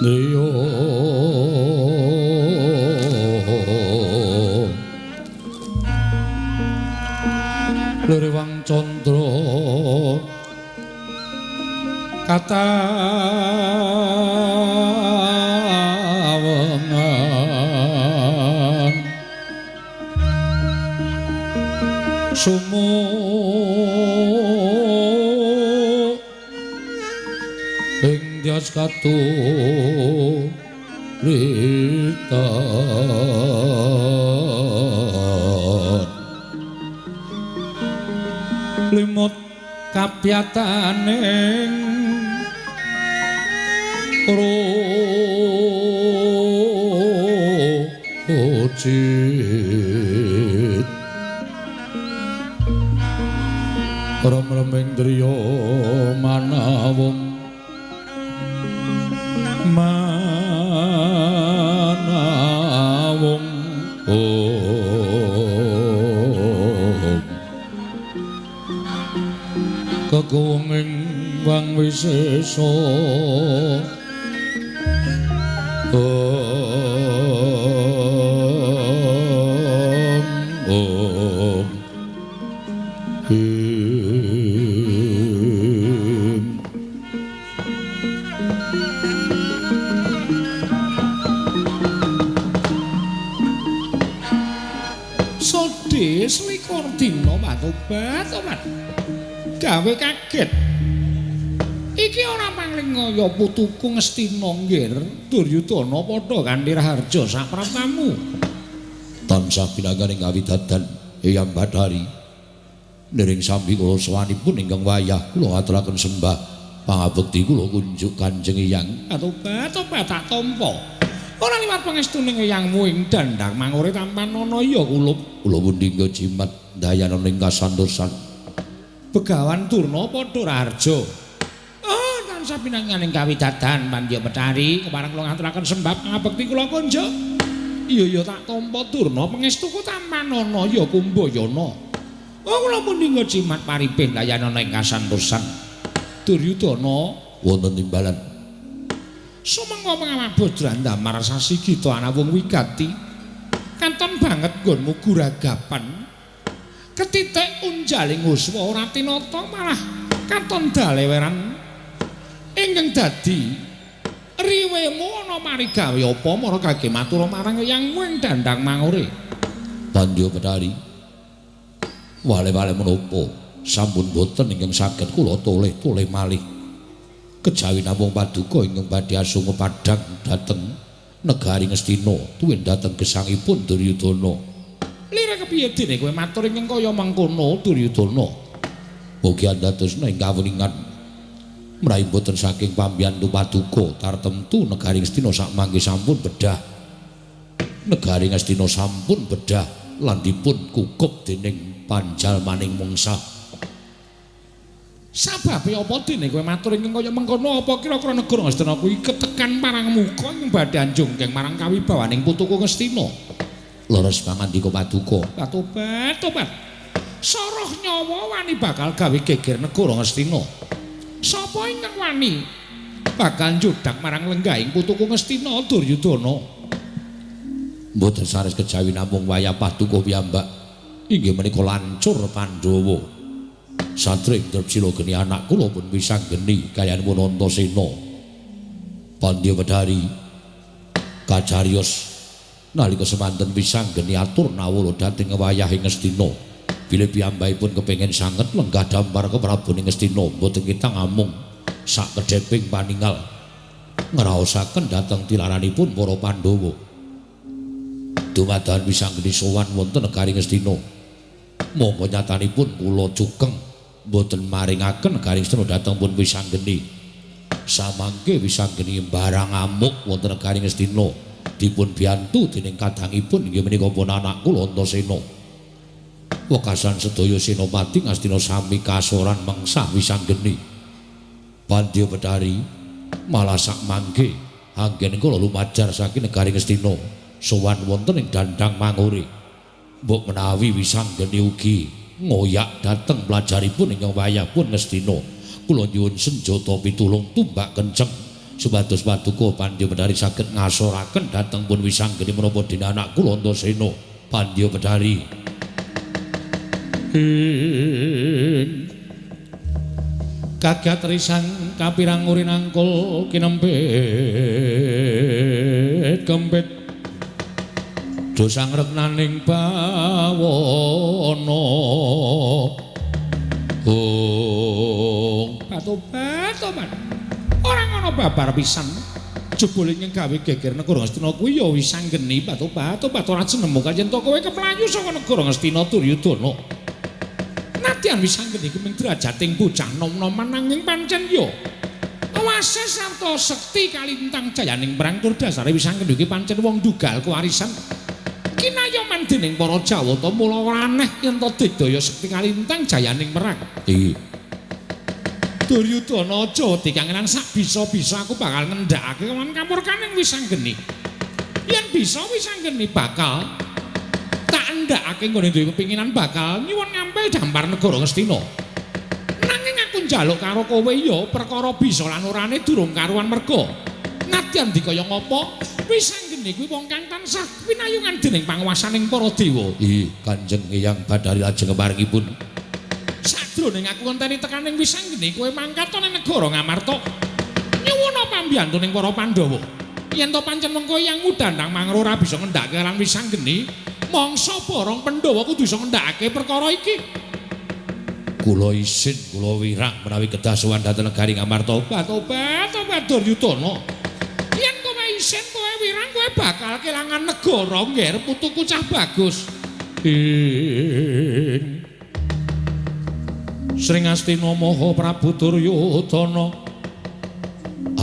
Deyo Leriwang Condro Katawengan Sumuk ing Dias Katu Ritan limut kapyataning rojit rem-reming driya manawung kekuwenging wang wisesa Sode selikur dina Patobat gawe kaget iki ora panglingaya putuku Ngastina nggir Duryudana padha kanthi raharja sapratamu tansah pinanganing kawidadan Eyang Bathari nering sami kula sawanipun ingkang wayah kula aturaken sembah pangabekti kula kunjuk Kanjeng Eyang Patobat tak tampa Ora liwat pangestuning eyangmu ing Dandang Mangure Tampanana ya kulup. Kula pundi jimat dayana ning kasantosan. Begawan Durna padha raharja. Oh, tansah pinanganing kawidadan Pandya Betari kepareng kula ngaturaken sembah ngabekti kula konja. Iya tak tampa Durna pangestuku Tampanana ya Kumbayana. Oh, kula pundi jimat paripin dayana ing kasantosan. Duryudana wonten timbalan. Sumangga pangawabah Drandamar Sasigita Anawung wigati kanton banget nggonmu guragapan ketitik unjaling uswa ora tinata malah kanton daleweran ingkang dadi riwemu ana mari gawe apa mara kage matur marang eyangmu ing Dandang Mangure. Pandya Betari wale-wale menapa sampun boten ingkang saged kula toleh-toleh malih kejawi namung paduka ingkang badhe asunga padhang dhateng negari Ngastina tuwin dhateng gesangipun Duryudana. Lire kepiye dene kowe matur ingkang kaya mangkono Duryudana? Mugi andhatosna ing kawuningan mrawi boten saking pambiyantu paduka tartemtu negari Ngastina sakmangke sampun bedah. Negari Ngastina sampun bedah lan dipun kukup dening panjalmaning mungsa. Sababe apa dene kowe matur ingkang kaya mengkono apa kira-kira negara Ngastina kuwi ketekan marang muka ing badhe anjungkeng marang kawibawaning putuku Ngastina. Leres pangandika paduka. Tobat. Soroh nyawa wani bakal gawe geger negara Ngastina. Sapa ingkang wani bakal njudak marang lenggahing putuku Ngastina Duryudana? Mboten sares kejawi namung wayah paduka piyambak. Inggih menika lancur Pandhawa. Satring Drepsila geni anak kula pun bisa geni kaliyan pun Antasena. Pandya Betari kacarios nalika semanten bisa geni atur nawala dhateng wayahing Ngastina. Bilih piyambakipun kepengin sanget lenggah dampar ke Prabu Ngastina boten kita ngamung sak kedheping paningal ngraosaken dhateng tilaranipun para Pandhawa. Dumadahan bisa geni sowan wonten negari Ngastina. Monggo nyatanipun kula cukeng boten maringaken negari Ngastina dhateng pun Wisanggeni. Samangke Wisanggeni barang amuk wonten negari Ngastina dipun biyantu dening kadangipun inggih menika pun anak kula Antasena. Wekasan sedaya senopati Ngastina sami kasoran mangsa Wisanggeni. Pandya Betari malah sakmangke anggen kula lumajar saking negari Ngastina sowan wonten ing Dandang Mangure. Mbok menawi Wisanggeni ugi ngoyak dhateng pelajaripun ingkang wayahipun Ngastina. Kula nyuwun senjata pitulung tumbak kenceng supados paduka Pandya Betari saged ngasoraken dhateng pun Wisanggeni menapa dene anak kula Antasena. Pandya Betari kagat risang kapirang urin angkul kinempit kempit dosang reknaning bawana tobat ora ngono babar pisan jebule ing gawe geger negara Ngastina kuwi ya Wisanggeni tobat ora jenemu kanjen to kowe keplayu saka negara Ngastina Duryudana. Nadyan Wisanggeni ku mung drajating bocah nom-noman nanging pancen ya wase sarta sekti kalintang jayaning perang tur dasare Wisanggeni iki pancen wong dugal kewarisan kinayoman dening para Jawata mula ora aneh yen to digdaya sekti kalintang jayaning perang. Duryudana aja dikangenan sak bisa-bisa aku bakal ngendhakake kawan kamurkaning Wisanggeni. Yen bisa Wisanggeni bakal tak endhakake nggone duwe kepinginan bakal nyuwun ngampil dampar negara Ngastina. Nanging aku njaluk karo kowe ya perkara bisa lan orane durung karuan merga. Nadyan dikaya ngapa Wisanggeni kuwi wong kang tansah pinayungan dening panguwasaning para dewa. Kanjeng Eyang Badari lajeng keparingipun. Sadroning aku ngenteni tekaning Wisanggeni kowe mangkat ning negara Ngamarta. Nyuwun pambiyantu ning para Pandhawa. Yen to pancen mengko Eyangmu Dandang Mangure ora bisa ngendhakake lan Wisanggeni, mangsa barang Pandhawa kudu iso ngendhakake perkara iki. Kula isin, kula wirang menawi kedah sowan dhateng negari Ngamarta. Tobat Duryudana. Yen kowe isin, kowe wirang, kowe bakal kelangan negara ngger putuku cah bagus. Sring Astina Maha Prabu Duryudana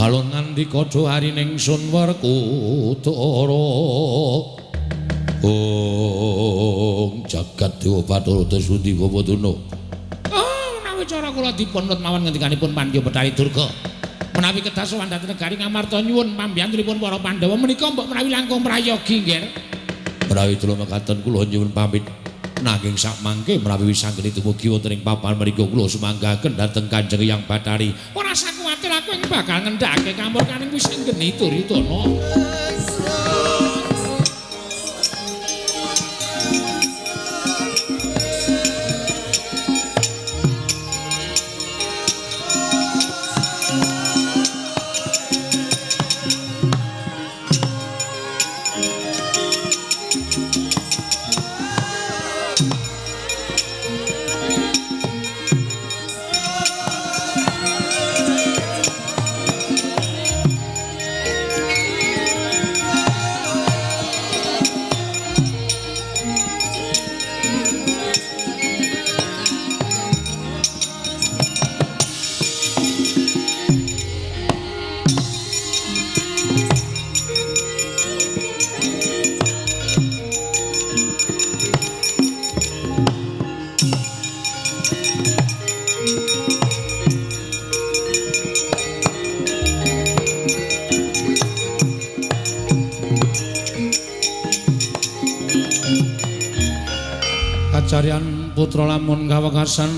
alon ngandika harining sun Werkudara Om jagat dewa Bathara Dasudi Bawadana. Menawi cara kula dipun mawan ngendikanipun Pandya Bathari Durga. Menawi kedah sowan dhateng negari Ngamarta nyuwun pambiyantunipun para Pandhawa menika mbok menawi langkung prayogi nggih. Menawi kula mekaten kula nyuwun pamit. Nanging sakmangke menawi wisanggeni dumugi wonten ing papan mriku kula sumanggaken dhateng Kanjeng Hyang Bathari. Ora usah kuwatir aku ing bakal ngendhake kamurkaning wisanggeni Duryudana. Carian putra lamun kawekasan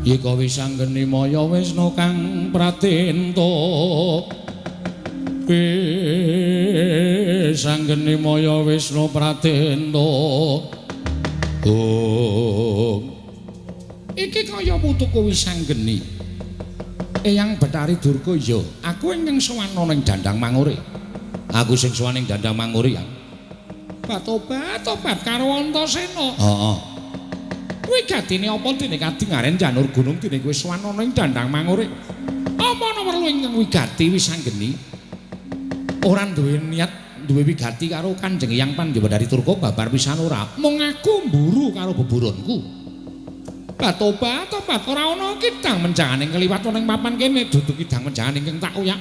yika wisanggeni maya Wisnu kang pratinta wisanggeni maya Wisnu pratinta iki kaya putuku wisanggeni Eyang Bathari Durga ya aku ingkang sowan ning Dandang Mangure aku sing sowan ning Dandang Mangure ya Tobat karo Antasena. Heeh. Kuwi gatine apa dene kadingaren Janur Gunung dene kowe sowan ning Dandang Mangure. Apa ana perlu ingkang wigati wisanggeni? Ora duwe niat duwe wigati karo Kanjeng Hyang Pandya Bathari Durga babar pisan ora. Mung aku mburu karo beburonku. Tobat ora ana kidang menjanganing keliwat ning papan kene dudu kidang menjangan ingkang tak uyak.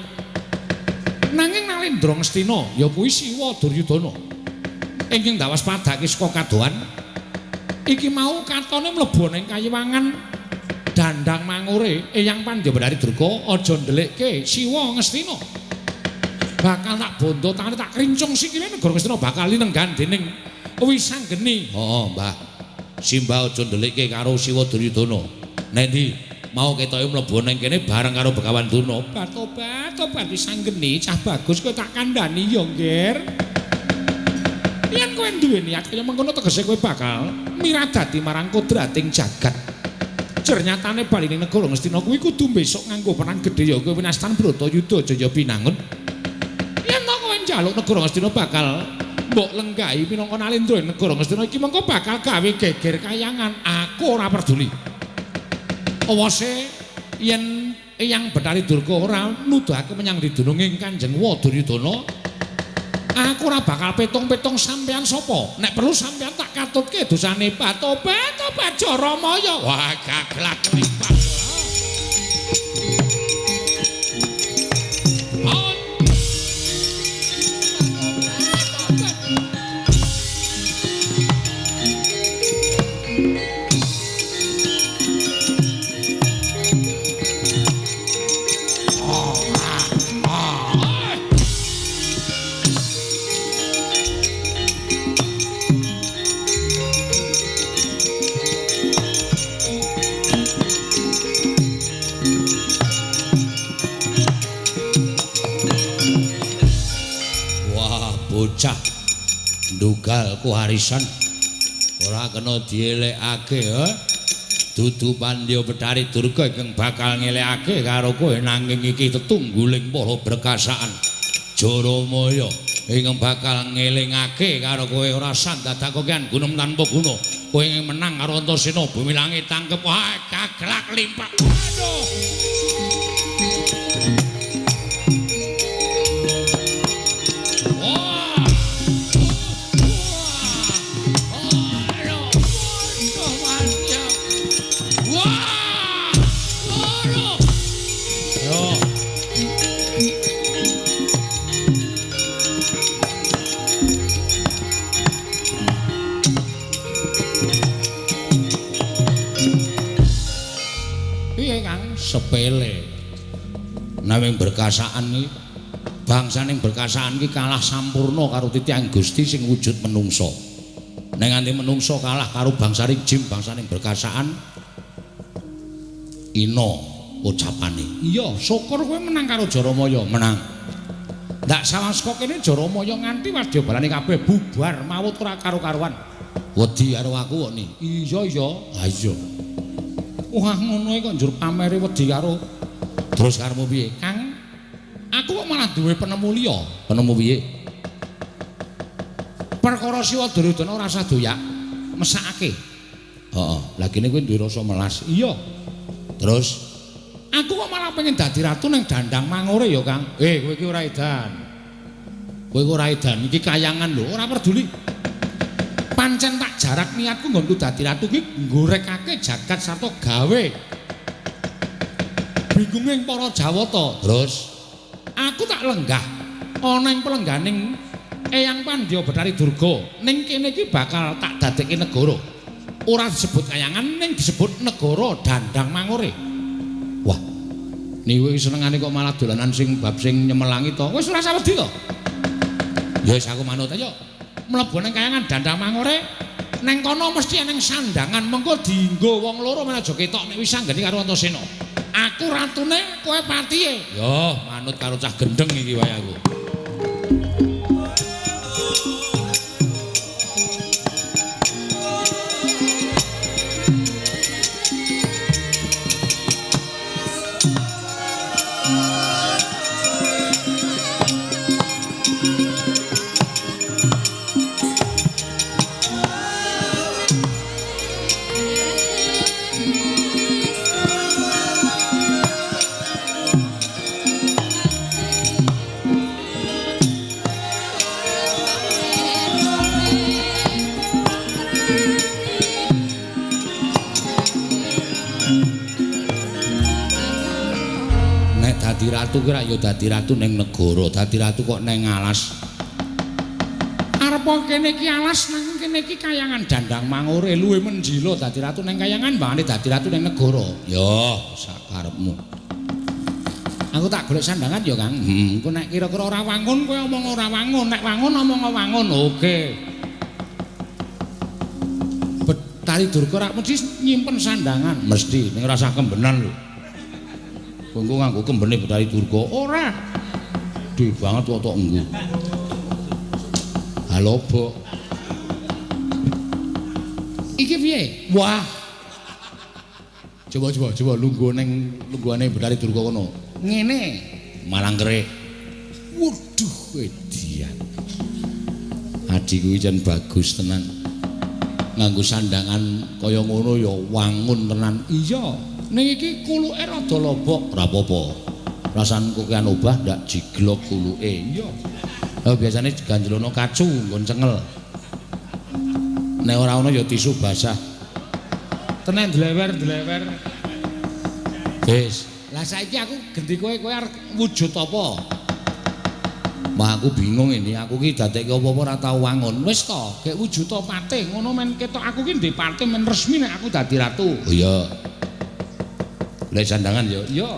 Nanging Nalendra Ngastina ya kuwi Siwa Duryudana. Ingkang ndawas padhake saka kadohan iki mau katone mlebu ning kayiwangan Dandang Mangure Eyang Pandya Bathari Durga aja ndelikke Siwa Ngastina bakal tak bondo tangane tak krincung sikile Negara Ngastina bakal linenggan dening wisanggeni. Mbah Simbah aja ndelikke karo Siwa Duryudana nek ndi mau ketoke mlebu ning kene bareng karo Begawan Duna. Tobat wisanggeni cah bagus kowe tak kandhani ya nggir. Yen kowe duwe niat kaya mengkono tegese kowe bakal miradati marang kodrating jagat. Ternyatane bali ning Negara Ngastina kuwi kudu besok nganggo peran gedhe ya kowe winastan Bratayuda Jaya Pinangun. Yen kowe njaluk Negara Ngastina bakal mbok lenggahi minangka Nalendra Negara Ngastina iki mengko bakal gawe geger kayangan. Aku ora peduli. Awase yen Eyang Bathari Durga ora nuduhake menyang didununging Kanjeng Duryudana aku ora bakal petung-petung sampean sapa. Nek perlu sampean tak katutke dosane Tobat Jaramaya. Wah, gaglak lipat. Bocah ndugal kuwarisan ora kena dielekake dudu Pandya Bathari Durga ingkang bakal ngelekake karo kowe nanging iki tetungguling para berkasaan Jaramaya ingkang bakal ngelingake karo kowe ora sandadakokean gunung tanpa guna kowe ingkang menang karo Antasena bumi langit tangkep gaglak limpak. Aduh sepele. Nanging berkasaan iki bangsaning berkasaan iki kalah sampurna karo titiang Gusti sing wujud menungso. Nek nganti menungso kalah karo bangsaning jin bangsaning berkasaan ino ucapane. Iya, syukur kowe menang karo Jaramaya. Menang. Ndak salah saka kene Jaramaya nganti wadya balane kabeh bubar mawut ora karo-karuan. Wedi karo aku kok ni. Iya iya. Ha iya. Wah ngono kok njur pamere wedi karo. Terus karemu piye? Kang, aku kok malah duwe penemu liya. Penemu piye? Perkara Siwa Duryudana ora usah doyak, mesakake. Heeh. Lah kene kowe duwe rasa melas. Iya. Terus aku kok malah pengen dadi ratu ning Dandang Mangure ya, Kang. Kowe iki ora edan. Kowe ora edan, iki kayangan lho, ora peduli. Pancen tak jarak niatku nggonku dadi ratu iki nggorekake jagat sarta gawe. Bingunging para Jawata. Terus aku tak lenggah ana ing pelengganing Eyang Pandya Betari Durga. Ning kene iki bakal tak dadekke negara. Ora disebut kayangan ning disebut negara Dandang Mangure. wah, niku iki senengane kok malah dolanan sing bab sing nyemelangi to. Wis ora usah wedi to. Ya wis aku manut ayo. Mlebu ning kayangan Dandang Mangure. Neng kono mesti ana sandangan mengko dienggo wong loro men aja ketok nek wis sanggeni karo Antasena. Aku ratune, kowe patihe. Yo, manut karo cah gendeng iki wae aku. Dadi ratu ki ra ya dadi ratu ning negara, dadi ratu kok ning alas. Arep kene iki alas nang kene iki kayangan Dandang Mangure luwe menjila dadi ratu ning kayangan mbangane dadi ratu ning negara. Yo, sakarepmu. Aku tak golek sandangan ya, Kang. Engko nek kira-kira ora wangun kowe omong ora wangun, nek wangun omong wangun. Oke. Betari Durga rak mesti nyimpen sandangan, Mesti ning ora usah kembenan lho. Engko nganggo kembene Betari Durga. ora. Gede banget kok engko. Halo, Bok. Iki piye? Wah. Coba lungguhane Betari Durga kono. Ngene. Malangkere. Waduh, edian. Adiku iki jan bagus tenan. Nganggo sandangan kaya ngono ya wangun tenan. Iya. Ning iki kuluke rada lobok. Ora apa-apa. Rasanku ki obah ndak jiglok kuluke. Iya. Lah biasane diganjelono kacu nggon cengel. Nek ora ono ya tisu basah. Tenan dlewer. Wis. Lah saiki aku genti kowe arep wujud apa? Wah aku bingung ini, aku ki dadekke apa-apa ora tau wangun. Wis to, gek wujud patih ngono men ketok aku ki ndek patih men resmi nek aku dadi ratu. Oh iya. Lek sandangan ya. Iya.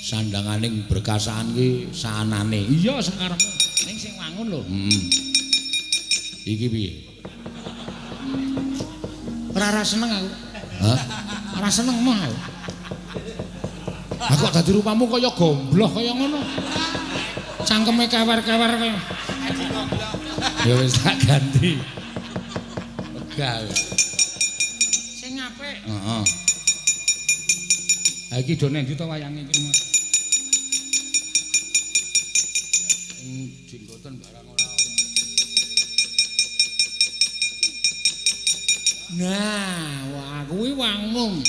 Sandanganing berkasaan ki saanane. Iya sakarepmu. Ning sing wangun lho. Iki piye? Ora seneng aku. Hah? Ora seneng mah. Aku kok dadi rupamu kaya gombloh kaya ngono. Cangkeme kewer-kewer kaya. Ya wis tak ganti. Wegah. Sing apik. Heeh. Ha iki do nendi to wayange iki, Mas? Jenggoten barang ora. Nah, wah kuwi wangun.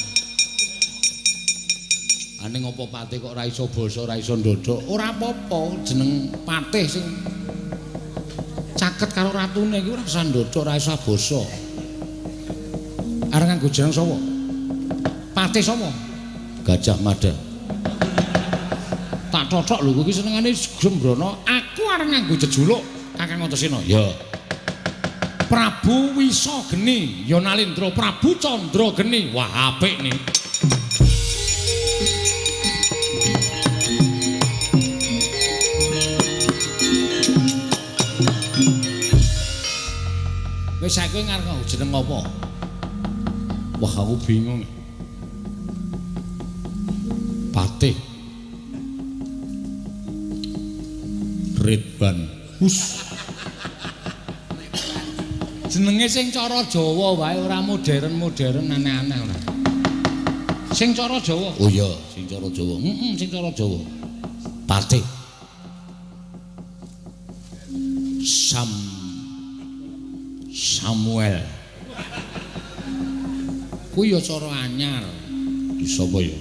Ane ngopo patih kok ora iso basa, ora iso ndodok? Ora apa-apa, jeneng patih sing caket karo ratune iki ora usah ndodok, ora usah basa. Arep nganggo jeneng sapa? Patih sapa? Gajah Mada. Tak cocok lho kuwi senengane Sembrono. Aku arep nganggo jejuluk Kakang Antasena. Ya. Prabu Wisageni ya Nalendra Prabu Candrageni. Wah apik nih. Wis saiki ngarep jeneng apa? Wah aku bingung. Patih Ridwan. Hus. Jenenge sing cara Jawa wae ora modern-modern aneh-aneh ora. Sing cara Jawa. Oh iya, sing cara Jawa. Sing cara Jawa. Patih Samuel. Kuwi ya cara anyar. Di sapa ya?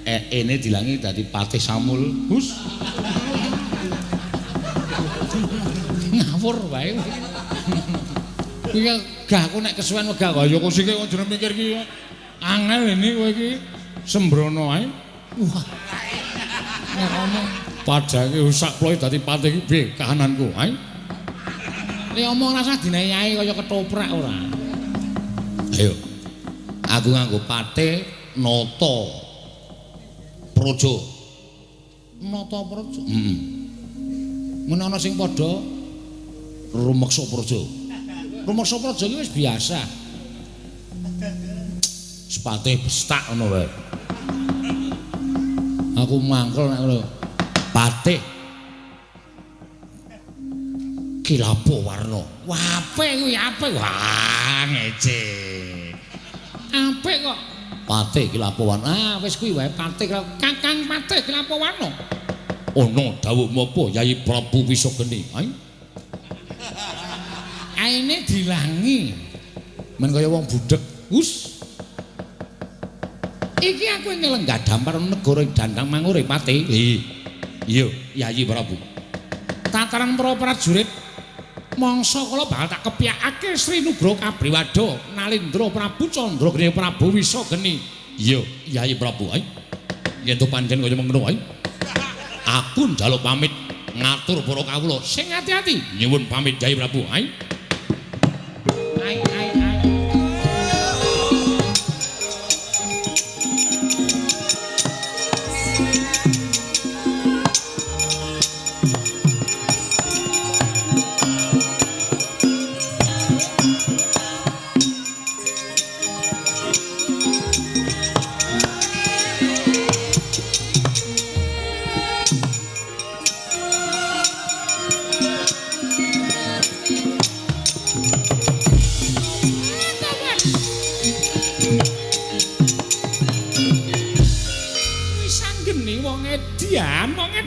Ene dilangi dadi Patih Samul. Hus. Ngawur wae. Kuwi gah aku nek kesuwen wegah kaya kok sik kok jeneng mikir ki angel ini kowe iki sembrono ae. Wah. Nek ngomong padake usak ploe dadi patih iki piye kahananku ae. Nek omong rasa dinayai kaya ketoprak ora. Ayo. Aku nganggo Patih Nata Praja. Nata Praja. Heeh. Men ana sing padha Rumeksa Praja. Rumeksa Praja iki wis biasa. Sepatih bestak ngono wae. Aku mangkel nek ngono. Patih Kilapo Warna. Wah, apik kuwi apik. Wah, ngece. Apik kok. Patih Kilapo Warna. Ah, wis kuwi wae Patih Kakang Patih Kilapo Warna. Ono dawuhmu apa Yai Prabu Wisageni? Ae. Aine dilangi. Men kaya wong budhek. Hus. Iki aku ngelenggah dampar negara Dandang Mangure Patih. Iya, Yai Prabu. Tataran para prajurit mangsa kala bakal tak kepiyakake Sri Nugroho Kabriwada Nalendra Prabu Candrageni Prabu Wisageni. Iya, Yai Prabu. Ae. Yen to pancen kaya mengkono ae. Aku njaluk pamit ngatur para kawula. Sing ati-ati. Nyuwun pamit Yai Prabu. Ae. Ai.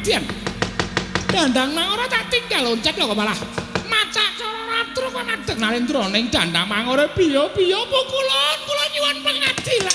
Edian. Dandang Mangure tak tinggal loncet lho kok malah macak cara ratru kok nadeg Nalendra ning Dandang Mangure piye-piye apa kula nyuwun pengadilan.